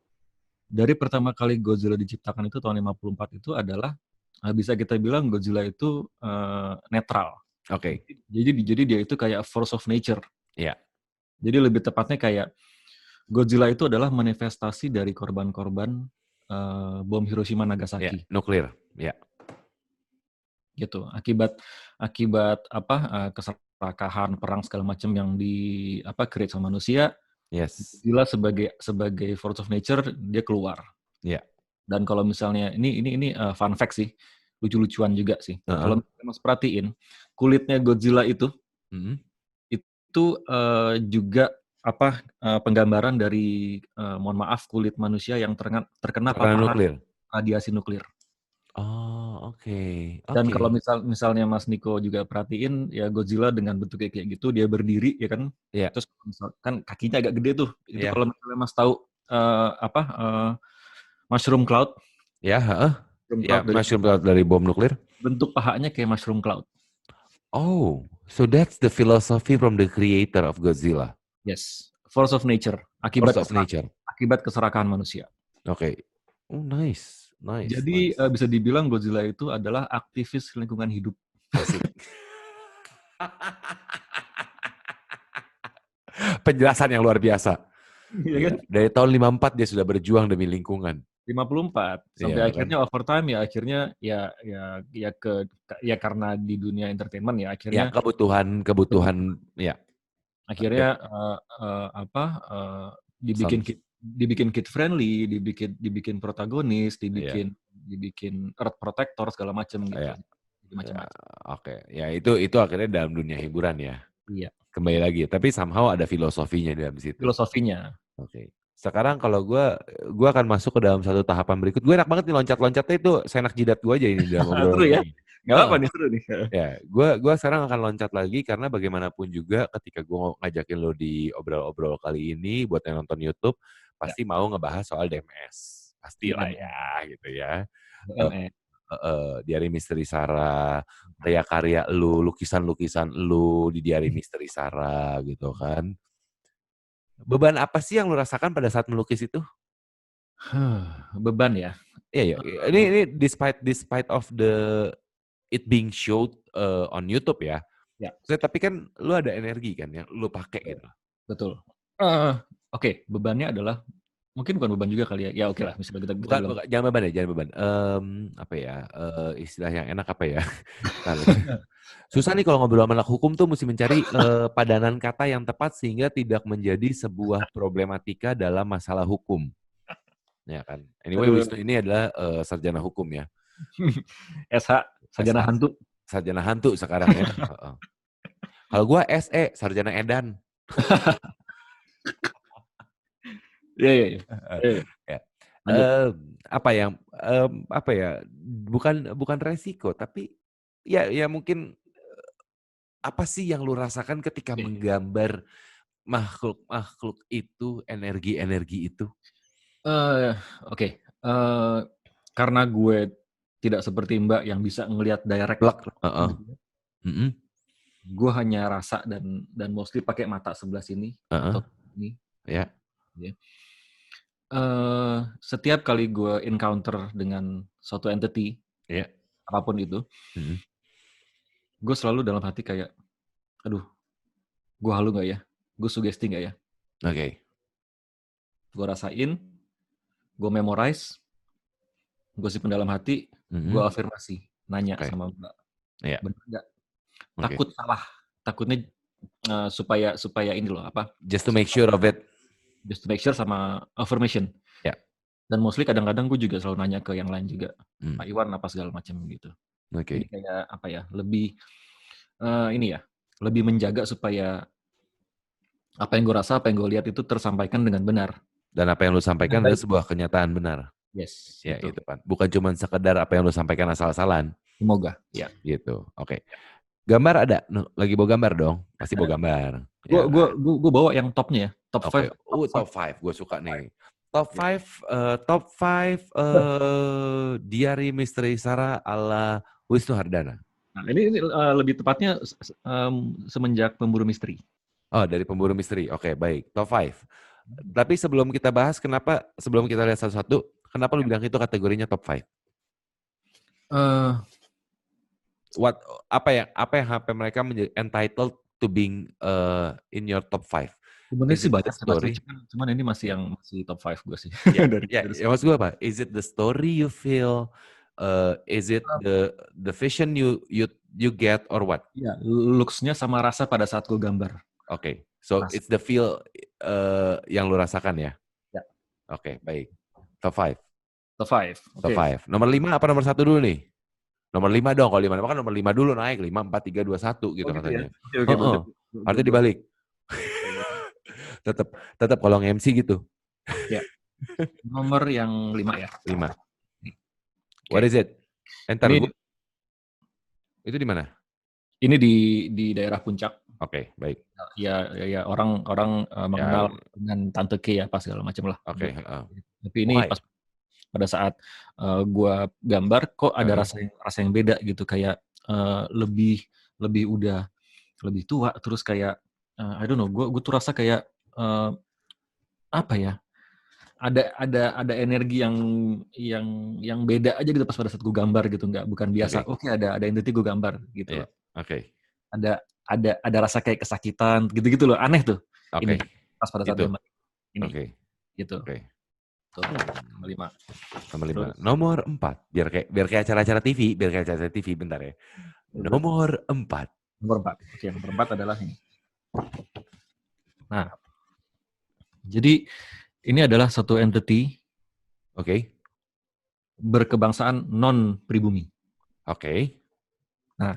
Dari pertama kali Godzilla diciptakan itu tahun 54 itu adalah bisa kita bilang Godzilla itu netral. Jadi dia itu kayak force of nature. Iya. Jadi lebih tepatnya kayak Godzilla itu adalah manifestasi dari korban-korban bom Hiroshima Nagasaki. Nuklir, ya. Gitu. Akibat keserakahan, perang segala macam yang create sama manusia. Yes. Godzilla sebagai force of nature dia keluar. Ya. Dan kalau misalnya ini fun fact sih, lucu-lucuan juga sih. Kalau Mas perhatiin kulitnya Godzilla itu juga penggambaran dari mohon maaf kulit manusia yang terkena paparan radiasi nuklir. Oh, oke. Dan kalau misalnya Mas Niko juga perhatiin ya Godzilla dengan bentuknya kayak gitu dia berdiri ya kan. Yeah. Terus kan kakinya agak gede tuh. Itu kalau misalnya Mas tahu mushroom cloud. Ya, mushroom cloud dari bom nuklir. Bentuk pahanya kayak mushroom cloud. Oh, so that's the philosophy from the creator of Godzilla. Yes, force of nature. Akibat keserakahan manusia. Oke. Oh, nice. Jadi bisa dibilang Godzilla itu adalah aktivis lingkungan hidup. Penjelasan yang luar biasa. Iya kan? Dari tahun 54 dia sudah berjuang demi lingkungan. 54 sampai akhirnya over time ya akhirnya karena di dunia entertainment ya akhirnya kebutuhan ya. Akhirnya dibikin kid friendly, dibikin protagonis, dibikin earth protector segala macam gitu. Macam-macam. Oke, ya itu akhirnya dalam dunia hiburan ya. Iya. Kembali lagi, tapi somehow ada filosofinya dalam situ. Filosofinya. Oke. Sekarang kalau gue akan masuk ke dalam satu tahapan berikut. Gue enak banget nih loncat-loncatnya itu senak jidat gue aja ini dalam obrolan. Seru ya? Gak apa nih, seru nih. Ya, gue sekarang akan loncat lagi karena bagaimanapun juga ketika gue ngajakin lo di obrol-obrol kali ini buat yang nonton YouTube, pasti mau ngebahas soal DMS. Pastilah ya, gitu ya. Diari Misteri Sarah, karya-karya lu, lukisan-lukisan lu di Diari Misteri Sarah gitu kan. Beban apa sih yang lu rasakan pada saat melukis itu? Beban ya? Iya. Ini despite of it being showed on YouTube ya. Tapi kan lu ada energi kan yang lu pakai gitu. Betul. Oke, bebannya adalah mungkin bukan beban juga kali ya. Ya oke lah, misalnya kita jangan beban ya, jangan beban. Istilah yang enak apa ya? Susah nih kalau ngobrol sama anak hukum tuh mesti mencari padanan kata yang tepat sehingga tidak menjadi sebuah problematika dalam masalah hukum. Ya kan. Anyway, Wisnu ini adalah sarjana hukum ya. SH, sarjana hantu. Sarjana hantu sekarang ya. Kalau gua SE, sarjana edan. Iya. Bukan resiko tapi ya mungkin apa sih yang lu rasakan ketika menggambar makhluk itu, energi itu? Oke. Karena gue tidak seperti Mbak yang bisa ngelihat direct. Gue hanya rasa dan mostly pakai mata sebelah sini atau ini. Ya. Setiap kali gue encounter dengan suatu entity, apapun itu, gue selalu dalam hati kayak, aduh, gue halu nggak ya? Gue sugesti nggak ya? Oke. Gue rasain, gue memorize, gue simpen dalam hati, gue afirmasi, nanya sama Mbak, benar nggak? Takut salah, takutnya supaya ini loh apa? Just to make sure of it. Just to make sure sama affirmation. Ya. Dan mostly kadang-kadang gue juga selalu nanya ke yang lain juga, Pak Iwan apa segala macam gitu. Oke. Jadi kayak apa ya? Lebih lebih menjaga supaya apa yang gue rasa, apa yang gue lihat itu tersampaikan dengan benar. Dan apa yang lu sampaikan adalah sebuah kenyataan benar. Yes. Ya itu kan. Bukan cuma sekedar apa yang lu sampaikan asal-asalan. Semoga. Ya. Gitu. Oke. Gambar ada? Lagi bawa gambar dong? Pasti bawa gambar. Gue bawa yang topnya ya. Top 5. Top 5. Gue suka nih. Top 5 Diari Misteri Sarah ala Wisnu Hardana. Nah, ini lebih tepatnya semenjak Pemburu Misteri. Oh, dari Pemburu Misteri. Oke, baik. Top 5. Tapi sebelum kita bahas sebelum kita lihat satu-satu, kenapa lu bilang itu kategorinya top 5? Apa yang mereka menjadi entitled to being in your top 5? Sebenarnya Is sih it banyak the sih Mas, story? cuman ini masih yang masih top 5 gue sih. Ya, dari ya maksud gue apa? Is it the story you feel? Is it the vision you get or what? Iya, looks-nya sama rasa pada saat gue gambar. Oke, so Mas. it's the feel yang lu rasakan ya? Ya. Oke, baik. Top 5. Top 5. Top 5. Nomor 5 apa nomor 1 dulu nih? Nomor 5 dong, kalau 5 kan nomor 5 dulu naik, 5, 4, 3, 2, 1 gitu Oh gitu ya? katanya. Oke, Heeh, artinya dibalik. tetap kalau nge-MC gitu. Ya. Nomor yang 5 ya? 5. Okay. What is it? Entar ini, itu di mana? Ini di daerah Puncak. Oke, baik. Ya orang mengenal dengan Tante K apa segala macam lah. Oke. Tapi ini pas pada saat gua gambar kok ada rasa yang beda gitu, kayak lebih udah lebih tua, terus kayak I don't know, gue tuh rasa kayak apa ya? Ada energi yang beda aja gitu pas pada saat gue gambar gitu, bukan biasa. Oke, ada entity gue gambar gitu. Yeah. Oke. Ada rasa kayak kesakitan gitu loh, aneh tuh. Ini pas pada saat gambar ini. Gitu. Tuh, nomor 5. Nomor 4. Biar kayak acara-acara TV, bentar ya. Nomor 4. Oke, nomor 4 adalah ini. Nah, jadi ini adalah satu entity berkebangsaan non pribumi. Oke. Nah,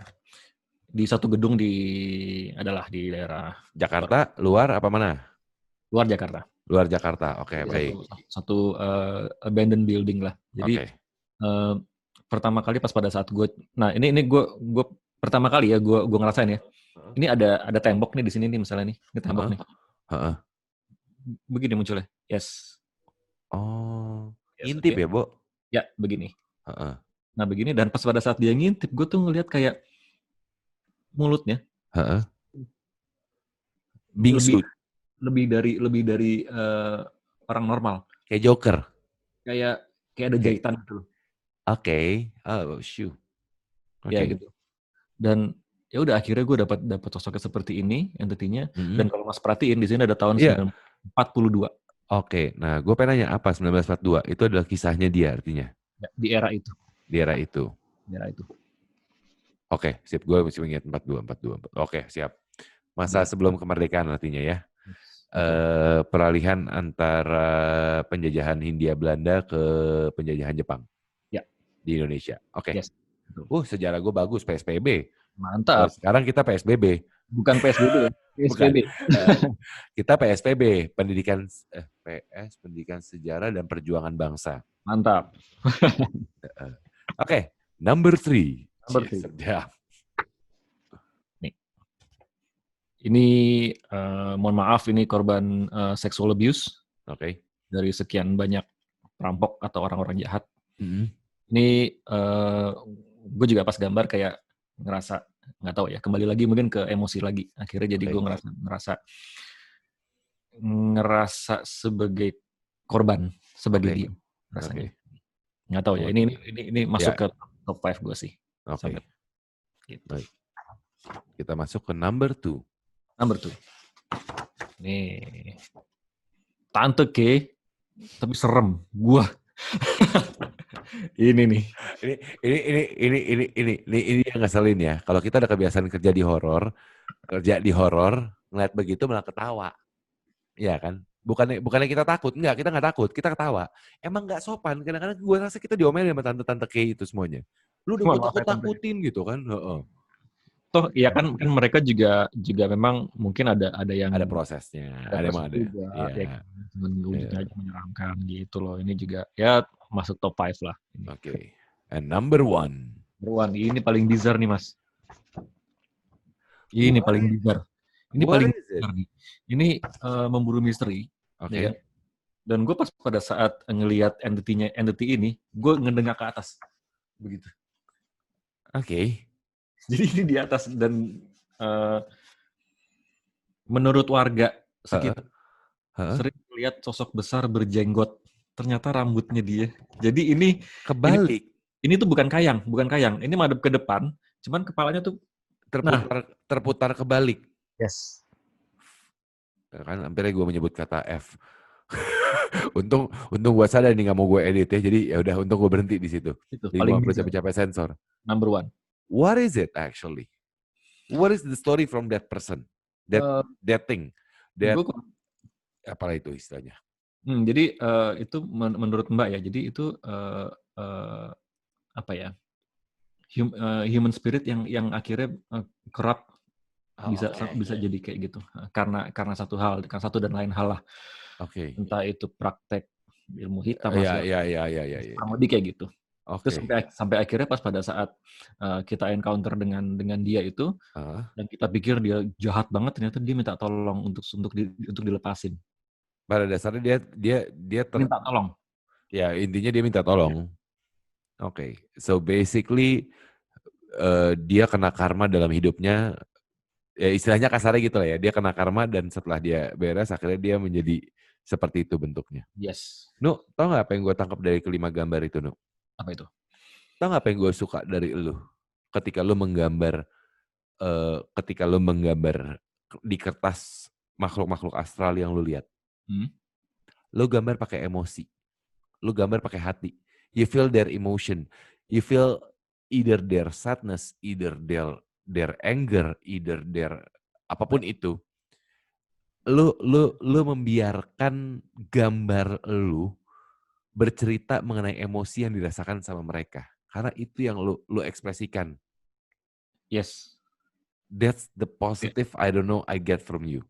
di satu gedung adalah di daerah Jakarta, luar apa mana? Luar Jakarta. Luar Jakarta. Oke, baik. Satu abandoned building lah. Jadi pertama kali pas pada saat gue, nah ini gue pertama kali ya gue ngerasain ya. Ini ada tembok nih di sini nih misalnya nih, ini tembok nih. Begini munculnya. Yes. Oh, ngintip ya, Bo? Ya, begini. Nah, begini, dan pas pada saat dia ngintip, gue tuh ngeliat kayak mulutnya bingsut. Lebih dari orang normal. Kayak Joker. Kayak ada jahitan gitu. Oke. Oh, shoot. Ya gitu. Dan ya udah akhirnya gue dapat sosoknya seperti ini entity-nya. Dan kalau Mas perhatiin di sini ada tahun 1942. Oke. Nah, gue pengen nanya apa 1942? Itu adalah kisahnya dia artinya. Ya, di era itu. Di era itu. Oke, sip. Gue masih ingat 42. Oke, siap. Masa sebelum kemerdekaan artinya ya. Peralihan antara penjajahan Hindia Belanda ke penjajahan Jepang. Ya. Di Indonesia. Oke. Yes. Sejarah gue bagus, PSBB. Mantap. Sekarang kita PSBB. Bukan PSBB ya. PSBB. Kita PSBB, Pendidikan Sejarah dan Perjuangan Bangsa. Mantap. Oke, number 3. Sedap. Nih. Ini mohon maaf, ini korban sexual abuse. Oke. Dari sekian banyak perampok atau orang-orang jahat. Ini gue juga pas gambar kayak ngerasa, nggak tahu ya, kembali lagi mungkin ke emosi lagi. Akhirnya jadi gue ngerasa sebagai korban, sebagai dia rasanya. Nggak tahu ya, ini masuk ke top 5 gue sih. Oke. Gitu. Baik. Kita masuk ke number 2. Nih. Tante K, tapi serem. Gua. Ini nih. Ini yang ngeselin ya. Kalau kita ada kebiasaan kerja di horor, ngeliat begitu malah ketawa. Iya kan? Bukannya kita takut, kita nggak takut, kita ketawa. Emang nggak sopan. Kadang-kadang gue rasa kita diomelin sama tante-tante K itu semuanya. Lu udah gue takut-takutin gitu kan? Toh iya kan mereka juga memang mungkin ada yang ada prosesnya, ada juga, ya, aja menyeramkan gitu loh. Ini juga ya masuk top 5 lah. Oke. And number 1. Ini paling bizar nih, Mas. Ini paling bizar. Ini memburu misteri. Ya. Dan gue pas pada saat ngelihat entity ini, gue ngedengak ke atas. Begitu. Oke. Jadi ini di atas dan menurut warga sekitar sering melihat sosok besar berjenggot. Ternyata rambutnya dia. Jadi ini kebalik. Ini tuh bukan kayang. Ini madep ke depan, cuman kepalanya tuh terputar kebalik. Yes. Kan hampirnya gue menyebut kata F. untung gue sadar nih nggak mau gue edit ya. Jadi ya udah untung gue berhenti di situ. Itu Jadi gue paling nggak perlu bijak. capek-capek sensor. Number one. What is it actually? What is the story from that person? That thing? Apalah itu istilahnya? Jadi itu menurut Mbak ya. Jadi itu apa ya? Human spirit yang akhirnya kerap bisa jadi kayak gitu. Karena satu dan lain hal lah. Oke. Entah itu praktek ilmu hitam Iya. kurang lebih kayak gitu. Terus Oke. sampai akhirnya pas pada saat kita encounter dengan dia itu, dan kita pikir dia jahat banget, ternyata dia minta tolong untuk dilepasin. Pada dasarnya dia Minta tolong. Ya intinya dia minta tolong. Oke. So basically dia kena karma dalam hidupnya. Ya istilahnya kasarnya gitu lah ya. Dia kena karma dan setelah dia beres akhirnya dia menjadi seperti itu bentuknya. Yes. Nu, tau gak apa yang gue tangkap dari kelima gambar itu, Nu? Apa itu? Tau gak apa yang gue suka dari lu? Ketika lu menggambar di kertas makhluk-makhluk astral yang lu lihat. Lu gambar pakai emosi. Lu gambar pakai hati. You feel their emotion. You feel either their sadness, either their anger, either their apapun itu. Lu membiarkan gambar lu bercerita mengenai emosi yang dirasakan sama mereka. Karena itu yang lu ekspresikan. Yes. That's the positive I don't know I get from you.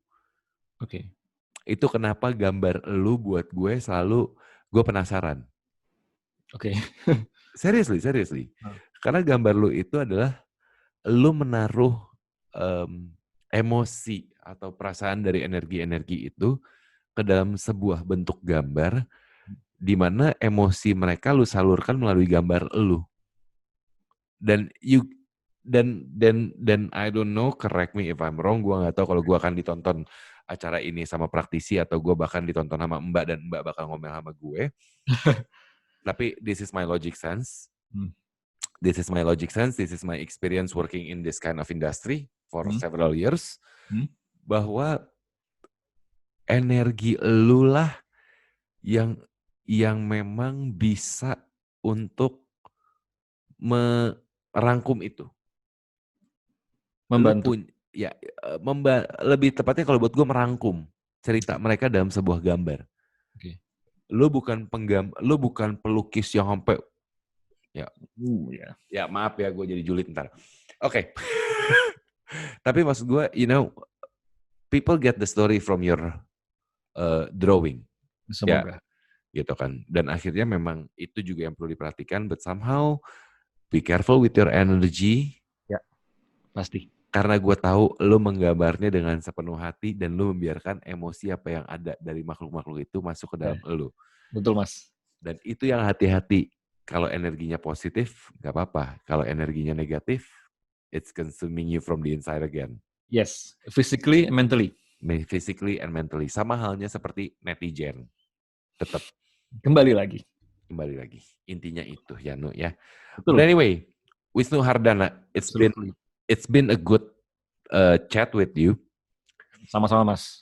Oke. Itu kenapa gambar lu buat gue selalu gue penasaran. Oke. Seriously. Karena gambar lu itu adalah lu menaruh emosi atau perasaan dari energi-energi itu ke dalam sebuah bentuk gambar di mana emosi mereka lu salurkan melalui gambar lu. Dan I don't know, correct me if I'm wrong, gue nggak tahu kalau gue akan ditonton acara ini sama praktisi atau gue bahkan ditonton sama Mbak dan Mbak bakal ngomel sama gue. Tapi this is my logic sense. This is my logic sense. This is my experience working in this kind of industry for several years. Bahwa energi lu lah yang memang bisa untuk merangkum itu. Membantu. Lebih tepatnya kalau buat gue merangkum cerita mereka dalam sebuah gambar. Okay. Lu bukan pelukis yang sampai ya maaf ya gue jadi julid ntar. Oke. Tapi maksud gue, people get the story from your drawing. Semoga. Ya, gitu kan. Dan akhirnya memang itu juga yang perlu diperhatikan. But somehow be careful with your energy. Ya, pasti. Karena gue tahu lo menggambarnya dengan sepenuh hati dan lo membiarkan emosi apa yang ada dari makhluk-makhluk itu masuk ke dalam lo. Betul, Mas. Dan itu yang hati-hati. Kalau energinya positif, nggak apa-apa. Kalau energinya negatif, it's consuming you from the inside again. Yes, physically and mentally. Physically and mentally. Sama halnya seperti netizen. Tetap. Kembali lagi. Intinya itu ya, Nu ya. Betul. But anyway, Wisnu Hardana, it's been a good chat with you. Sama-sama, Mas.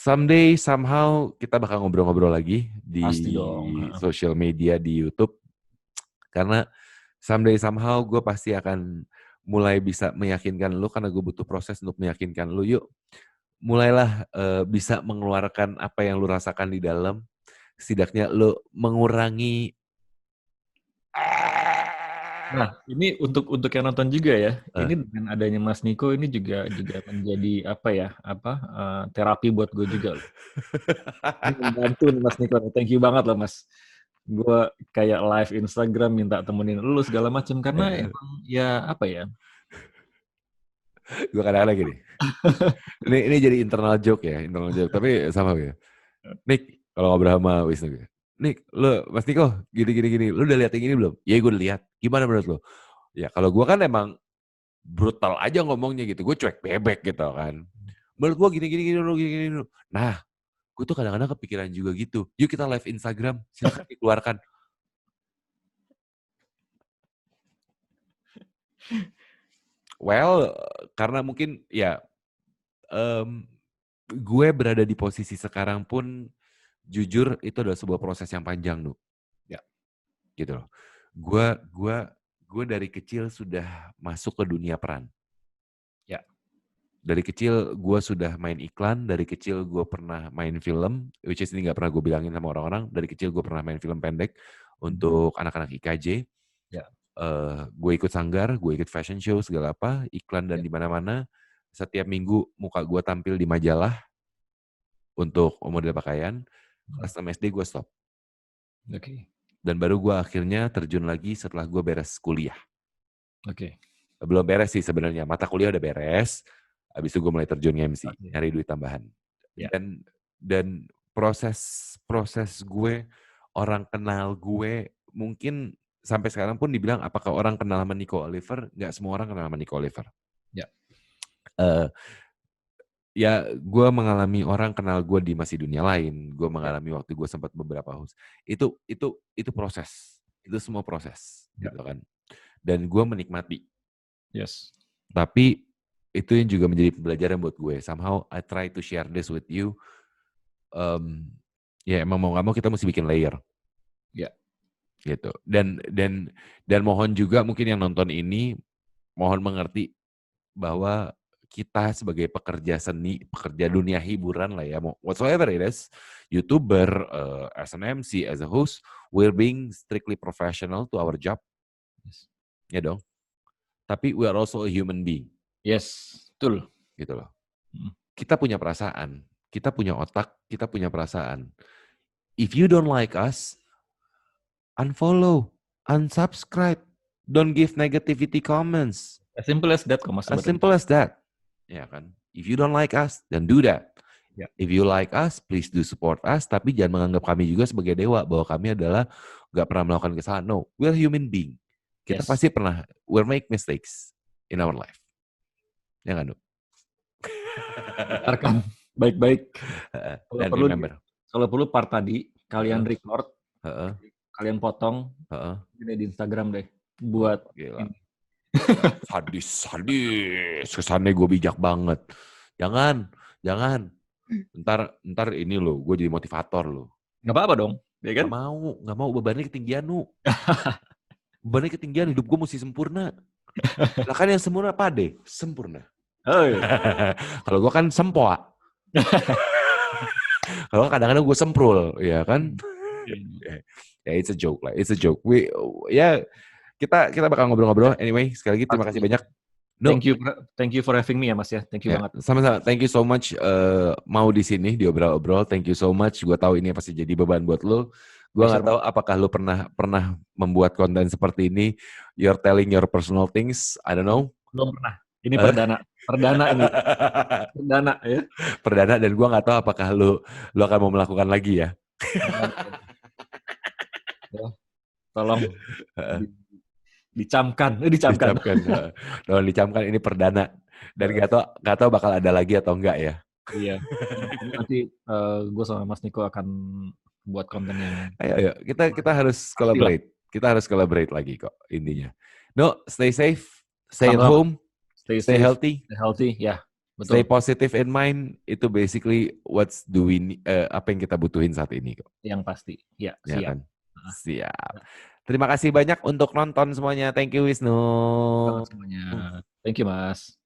Someday somehow kita bakal ngobrol-ngobrol lagi di social media di YouTube. Karena someday somehow gue pasti akan mulai bisa meyakinkan lu karena gue butuh proses untuk meyakinkan lu. Yuk, mulailah bisa mengeluarkan apa yang lu rasakan di dalam. Setidaknya lu mengurangi. Nah, ini untuk yang nonton juga ya. Ini dengan adanya Mas Niko ini juga menjadi terapi buat gue juga. Ini membantu Mas Niko. Thank you banget loh, Mas. Gue kayak live Instagram minta temenin lu segala macam karena emang Gue kadang-kadang gini. ini jadi internal joke. Tapi sama ya. Nick, kalau ngobrol sama Wisnu, Nick, lu Mas Niko gini. Lu udah lihat yang ini belum? Ya gue udah lihat. Gimana menurut lu? Ya kalau gue kan emang brutal aja ngomongnya gitu. Gue cuek bebek gitu kan. Menurut gue gini. Nah, gue tuh kadang-kadang kepikiran juga gitu. Yuk kita live Instagram, silakan dikeluarkan. Well, karena mungkin ya gue berada di posisi sekarang pun, jujur itu adalah sebuah proses yang panjang, Nu. Ya. Gitu loh. Gue dari kecil sudah masuk ke dunia peran. Ya. Dari kecil gue sudah main iklan, dari kecil gue pernah main film, which is ini gak pernah gue bilangin sama orang-orang, dari kecil gue pernah main film pendek untuk anak-anak IKJ. Ya. Gue ikut sanggar, gue ikut fashion show, segala apa, iklan dan di mana-mana. Setiap minggu muka gue tampil di majalah untuk model pakaian. Kelas 6 SD gue stop. Oke. Dan baru gue akhirnya terjun lagi setelah gue beres kuliah. Oke. Belum beres sih sebenarnya, mata kuliah udah beres. Habis itu gue mulai terjun MC, nyari duit tambahan. Ya. Dan proses gue, orang kenal gue, mungkin sampai sekarang pun dibilang apakah orang kenal sama Nico Oliver? Nggak semua orang kenal sama Nico Oliver. Ya. Ya gue mengalami orang kenal gue di masih dunia lain. Gue mengalami waktu gue sempat beberapa host. Itu proses. Itu semua proses. Gitu kan. Dan gue menikmati. Yes. Tapi itu yang juga menjadi pembelajaran buat gue. Somehow I try to share this with you. Ya emang mau nggak mau kita mesti bikin layer. Ya. Gitu. Dan mohon juga mungkin yang nonton ini mohon mengerti bahwa kita sebagai pekerja seni, pekerja dunia hiburan lah ya, whatsoever it is, YouTuber, as an MC, as a host, we're being strictly professional to our job. Yes. Ya dong. Tapi we are also a human being. Yes, betul. Gitu loh. Kita punya perasaan, kita punya otak, kita punya perasaan. If you don't like us, unfollow, unsubscribe, don't give negativity comments. As simple as that, Mas. As simple as that. Ya kan? If you don't like us, then do that. Yeah. If you like us, please do support us. Tapi jangan menganggap kami juga sebagai dewa, bahwa kami adalah gak pernah melakukan kesalahan. No, we're human being. Kita pasti pernah, we'll make mistakes in our life. Ya kan, Nu? Dengarkan baik-baik. Dan remember. Kalau perlu part tadi, kalian record, kalian potong, ini di Instagram deh. Buat gila. Sadis. Kesannya gue bijak banget. Jangan. Ntar ini loh, gue jadi motivator loh. Gak apa-apa dong, ya kan? Gak mau, bebannya ketinggian, Nu. Bebannya ketinggian, hidup gue mesti sempurna. Lah kan yang sempurna apa deh? Sempurna. Oh, iya. Kalau gue kan sempoa. Kalau kadang-kadang gue semprul, ya kan? Ya, it's a joke lah. It's a joke. Kita bakal ngobrol-ngobrol. Anyway, sekali lagi terima kasih banyak. No. Thank you for having me ya Mas ya. Thank you banget. Sama-sama. Thank you so much mau di sini di obrol-obrol. Thank you so much. Gue tahu ini pasti jadi beban buat lo. Gue nggak tahu apakah lo pernah membuat konten seperti ini. You're telling your personal things. I don't know. Belum pernah. Ini perdana ini. Perdana ya. Perdana, dan gue nggak tahu apakah lo akan mau melakukan lagi ya. Tolong dicamkan. Tolong dicamkan, ini perdana. Dan nggak tahu bakal ada lagi atau enggak ya. Iya. Nanti gue sama Mas Niko akan buat konten yang. Ayo. Kita harus collaborate. Kita harus collaborate lagi kok intinya. No, stay safe, stay at home, stay healthy. Stay healthy, ya. Betul. Stay positive in mind. Itu basically apa yang kita butuhin saat ini kok. Yang pasti. Ya, siap. Kan? Siap. Terima kasih banyak untuk nonton semuanya. Thank you, Wisnu. Semuanya. Thank you, Mas.